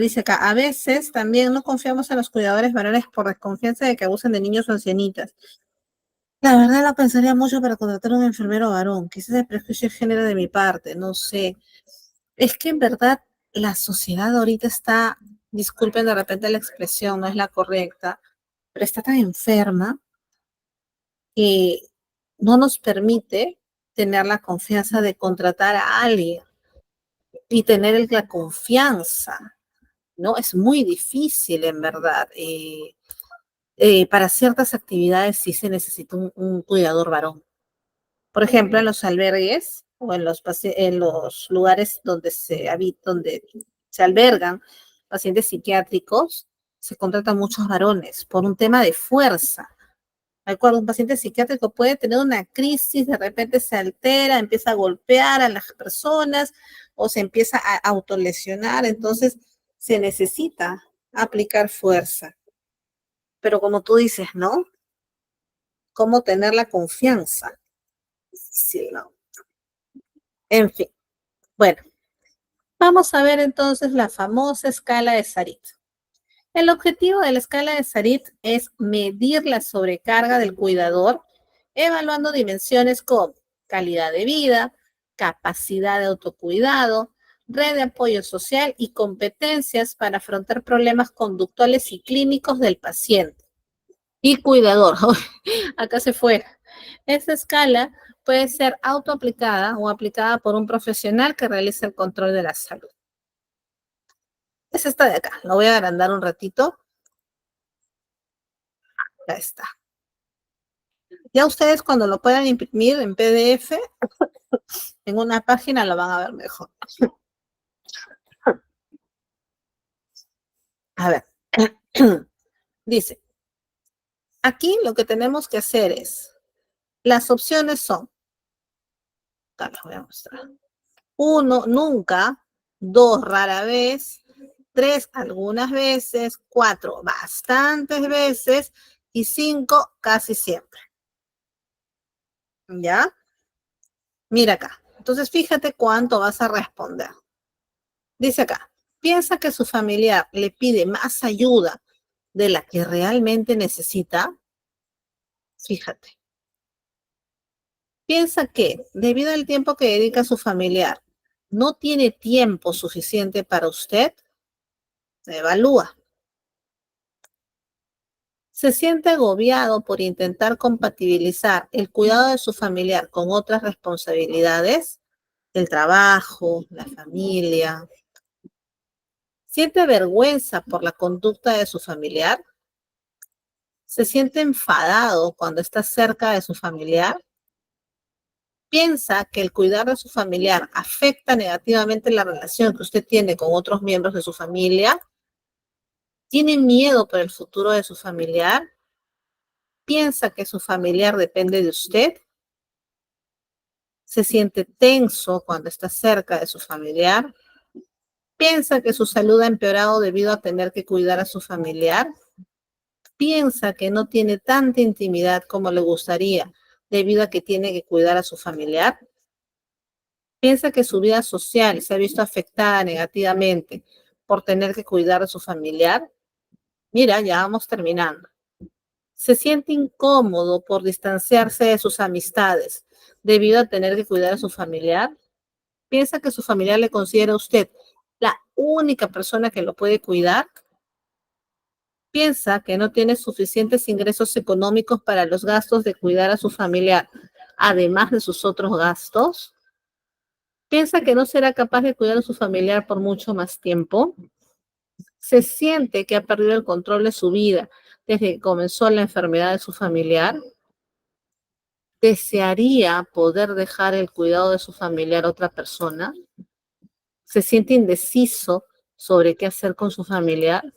Dice acá, a veces también no confiamos en los cuidadores varones por desconfianza de que abusen de niños o ancianitas. La verdad lo pensaría mucho para contratar a un enfermero varón. Quizás el prejuicio de género de mi parte, no sé. Es que en verdad la sociedad ahorita está, disculpen de repente la expresión, no es la correcta, pero está tan enferma que no nos permite tener la confianza de contratar a alguien y tener la confianza, ¿no? Es muy difícil, en verdad. Para ciertas actividades sí se necesita un cuidador varón. Por ejemplo, en los albergues o en los lugares donde donde se albergan pacientes psiquiátricos, se contratan muchos varones por un tema de fuerza. ¿De acuerdo? Un paciente psiquiátrico puede tener una crisis, de repente se altera, empieza a golpear a las personas o se empieza a autolesionar, entonces se necesita aplicar fuerza. Pero como tú dices, ¿no? ¿Cómo tener la confianza? Sí, ¿no? En fin. Bueno, Vamos a ver entonces la famosa escala de Sarit. El objetivo de la escala de Sarit es medir la sobrecarga del cuidador, evaluando dimensiones como calidad de vida, capacidad de autocuidado, red de apoyo social y competencias para afrontar problemas conductuales y clínicos del paciente. Y cuidador, acá se fue. Esta escala puede ser autoaplicada o aplicada por un profesional que realice el control de la salud. Es esta de acá, lo voy a agrandar un ratito. Ya está. Ya ustedes cuando lo puedan imprimir en PDF, en una página lo van a ver mejor. A ver, dice, aquí lo que tenemos que hacer es, las opciones son, acá les voy a mostrar. 1, nunca. 2, rara vez. 3, algunas veces. 4, bastantes veces. Y 5, casi siempre. ¿Ya? Mira acá. Entonces, fíjate cuánto vas a responder. Dice acá, piensa que su familiar le pide más ayuda de la que realmente necesita. Fíjate. Piensa que, debido al tiempo que dedica a su familiar, no tiene tiempo suficiente para usted. Evalúa. Se siente agobiado por intentar compatibilizar el cuidado de su familiar con otras responsabilidades, el trabajo, la familia. Siente vergüenza por la conducta de su familiar. Se siente enfadado cuando está cerca de su familiar. Piensa que el cuidar de su familiar afecta negativamente la relación que usted tiene con otros miembros de su familia. Tiene miedo por el futuro de su familiar. Piensa que su familiar depende de usted. Se siente tenso cuando está cerca de su familiar. Piensa que su salud ha empeorado debido a tener que cuidar a su familiar. Piensa que no tiene tanta intimidad como le gustaría debido a que tiene que cuidar a su familiar. Piensa que su vida social se ha visto afectada negativamente por tener que cuidar a su familiar. Mira, ya vamos terminando. Se siente incómodo por distanciarse de sus amistades debido a tener que cuidar a su familiar. Piensa que su familiar le considera a usted la única persona que lo puede cuidar. Piensa que no tiene suficientes ingresos económicos para los gastos de cuidar a su familiar, además de sus otros gastos. Piensa que no será capaz de cuidar a su familiar por mucho más tiempo. Se siente que ha perdido el control de su vida desde que comenzó la enfermedad de su familiar. ¿Desearía poder dejar el cuidado de su familiar a otra persona? ¿Se siente indeciso sobre qué hacer con su familiar?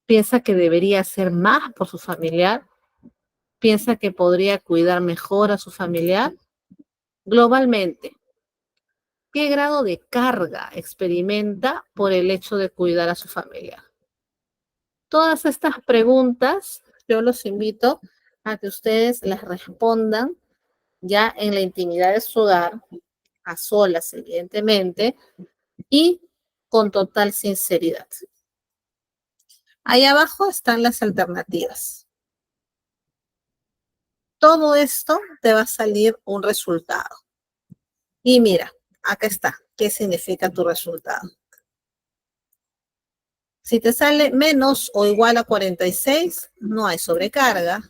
¿Piensa que debería hacer más por su familiar? ¿Piensa que podría cuidar mejor a su familiar? Globalmente, ¿qué grado de carga experimenta por el hecho de cuidar a su familiar? Todas estas preguntas, yo los invito a que ustedes las respondan ya en la intimidad de su hogar, a solas, evidentemente, y con total sinceridad. Ahí abajo están las alternativas. Todo esto te va a salir un resultado. Y mira, acá está. ¿Qué significa tu resultado? Si te sale menos o igual a 46, no hay sobrecarga.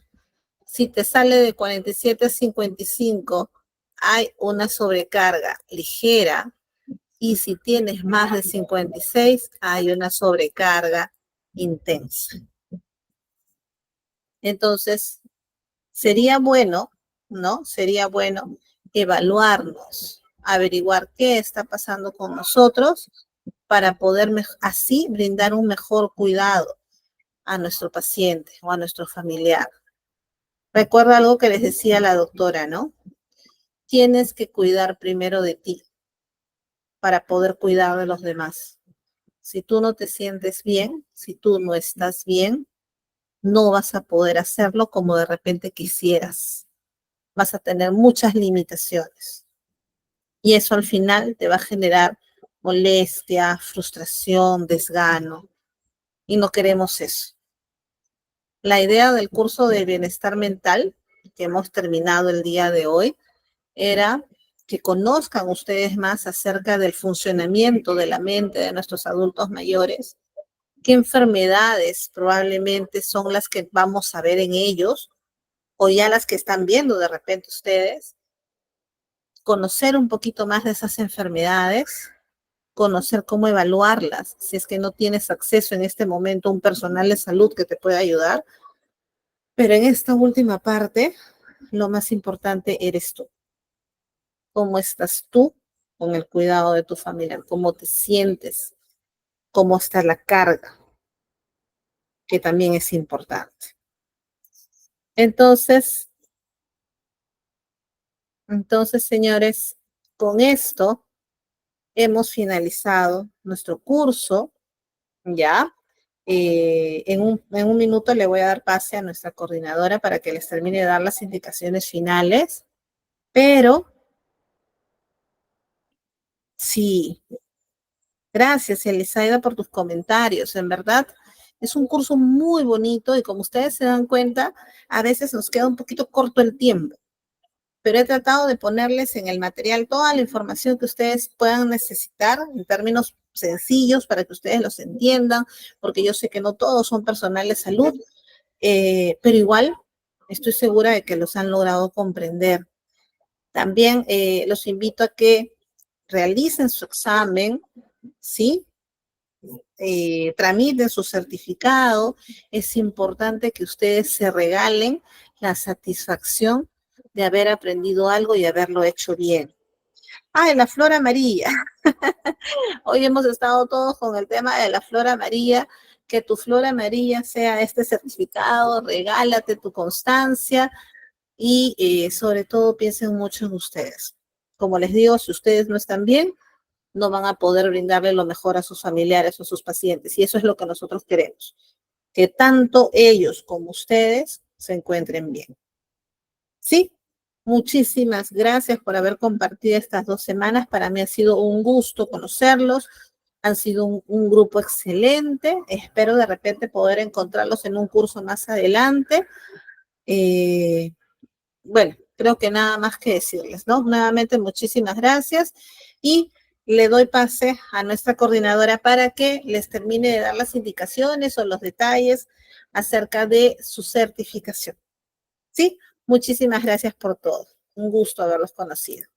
Si te sale de 47 a 55, hay una sobrecarga ligera. Y si tienes más de 56, hay una sobrecarga intensa. Entonces, sería bueno, ¿no? Sería bueno evaluarnos, averiguar qué está pasando con nosotros para poder así brindar un mejor cuidado a nuestro paciente o a nuestro familiar. Recuerda algo que les decía la doctora, ¿no? Tienes que cuidar primero de ti para poder cuidar de los demás. Si tú no te sientes bien, si tú no estás bien, no vas a poder hacerlo como de repente quisieras. Vas a tener muchas limitaciones. Y eso al final te va a generar molestia, frustración, desgano. Y no queremos eso. La idea del curso de bienestar mental que hemos terminado el día de hoy era que conozcan ustedes más acerca del funcionamiento de la mente de nuestros adultos mayores, qué enfermedades probablemente son las que vamos a ver en ellos o ya las que están viendo de repente ustedes, conocer un poquito más de esas enfermedades, conocer cómo evaluarlas, si es que no tienes acceso en este momento a un personal de salud que te pueda ayudar. Pero en esta última parte, lo más importante eres tú. ¿Cómo estás tú con el cuidado de tu familia? ¿Cómo te sientes? ¿Cómo está la carga? Que también es importante. Entonces, señores, con esto hemos finalizado nuestro curso, ¿ya? En un minuto le voy a dar pase a nuestra coordinadora para que les termine de dar las indicaciones finales, pero sí, gracias, Elisaida, por tus comentarios. En verdad, es un curso muy bonito y como ustedes se dan cuenta, a veces nos queda un poquito corto el tiempo, pero he tratado de ponerles en el material toda la información que ustedes puedan necesitar en términos sencillos para que ustedes los entiendan, porque yo sé que no todos son personal de salud, pero igual estoy segura de que los han logrado comprender. También los invito a que realicen su examen, ¿sí? Tramiten su certificado. Es importante que ustedes se regalen la satisfacción de haber aprendido algo y haberlo hecho bien. Ah, la flor amarilla. Hoy hemos estado todos con el tema de la flor amarilla. Que tu flor amarilla sea este certificado, regálate tu constancia y sobre todo piensen mucho en ustedes. Como les digo, si ustedes no están bien, no van a poder brindarle lo mejor a sus familiares o a sus pacientes. Y eso es lo que nosotros queremos, que tanto ellos como ustedes se encuentren bien. Sí, muchísimas gracias por haber compartido estas 2 semanas. Para mí ha sido un gusto conocerlos. Han sido un grupo excelente. Espero de repente poder encontrarlos en un curso más adelante. Bueno, creo que nada más que decirles, ¿no? Nuevamente, muchísimas gracias y le doy pase a nuestra coordinadora para que les termine de dar las indicaciones o los detalles acerca de su certificación. ¿Sí? Muchísimas gracias por todo. Un gusto haberlos conocido.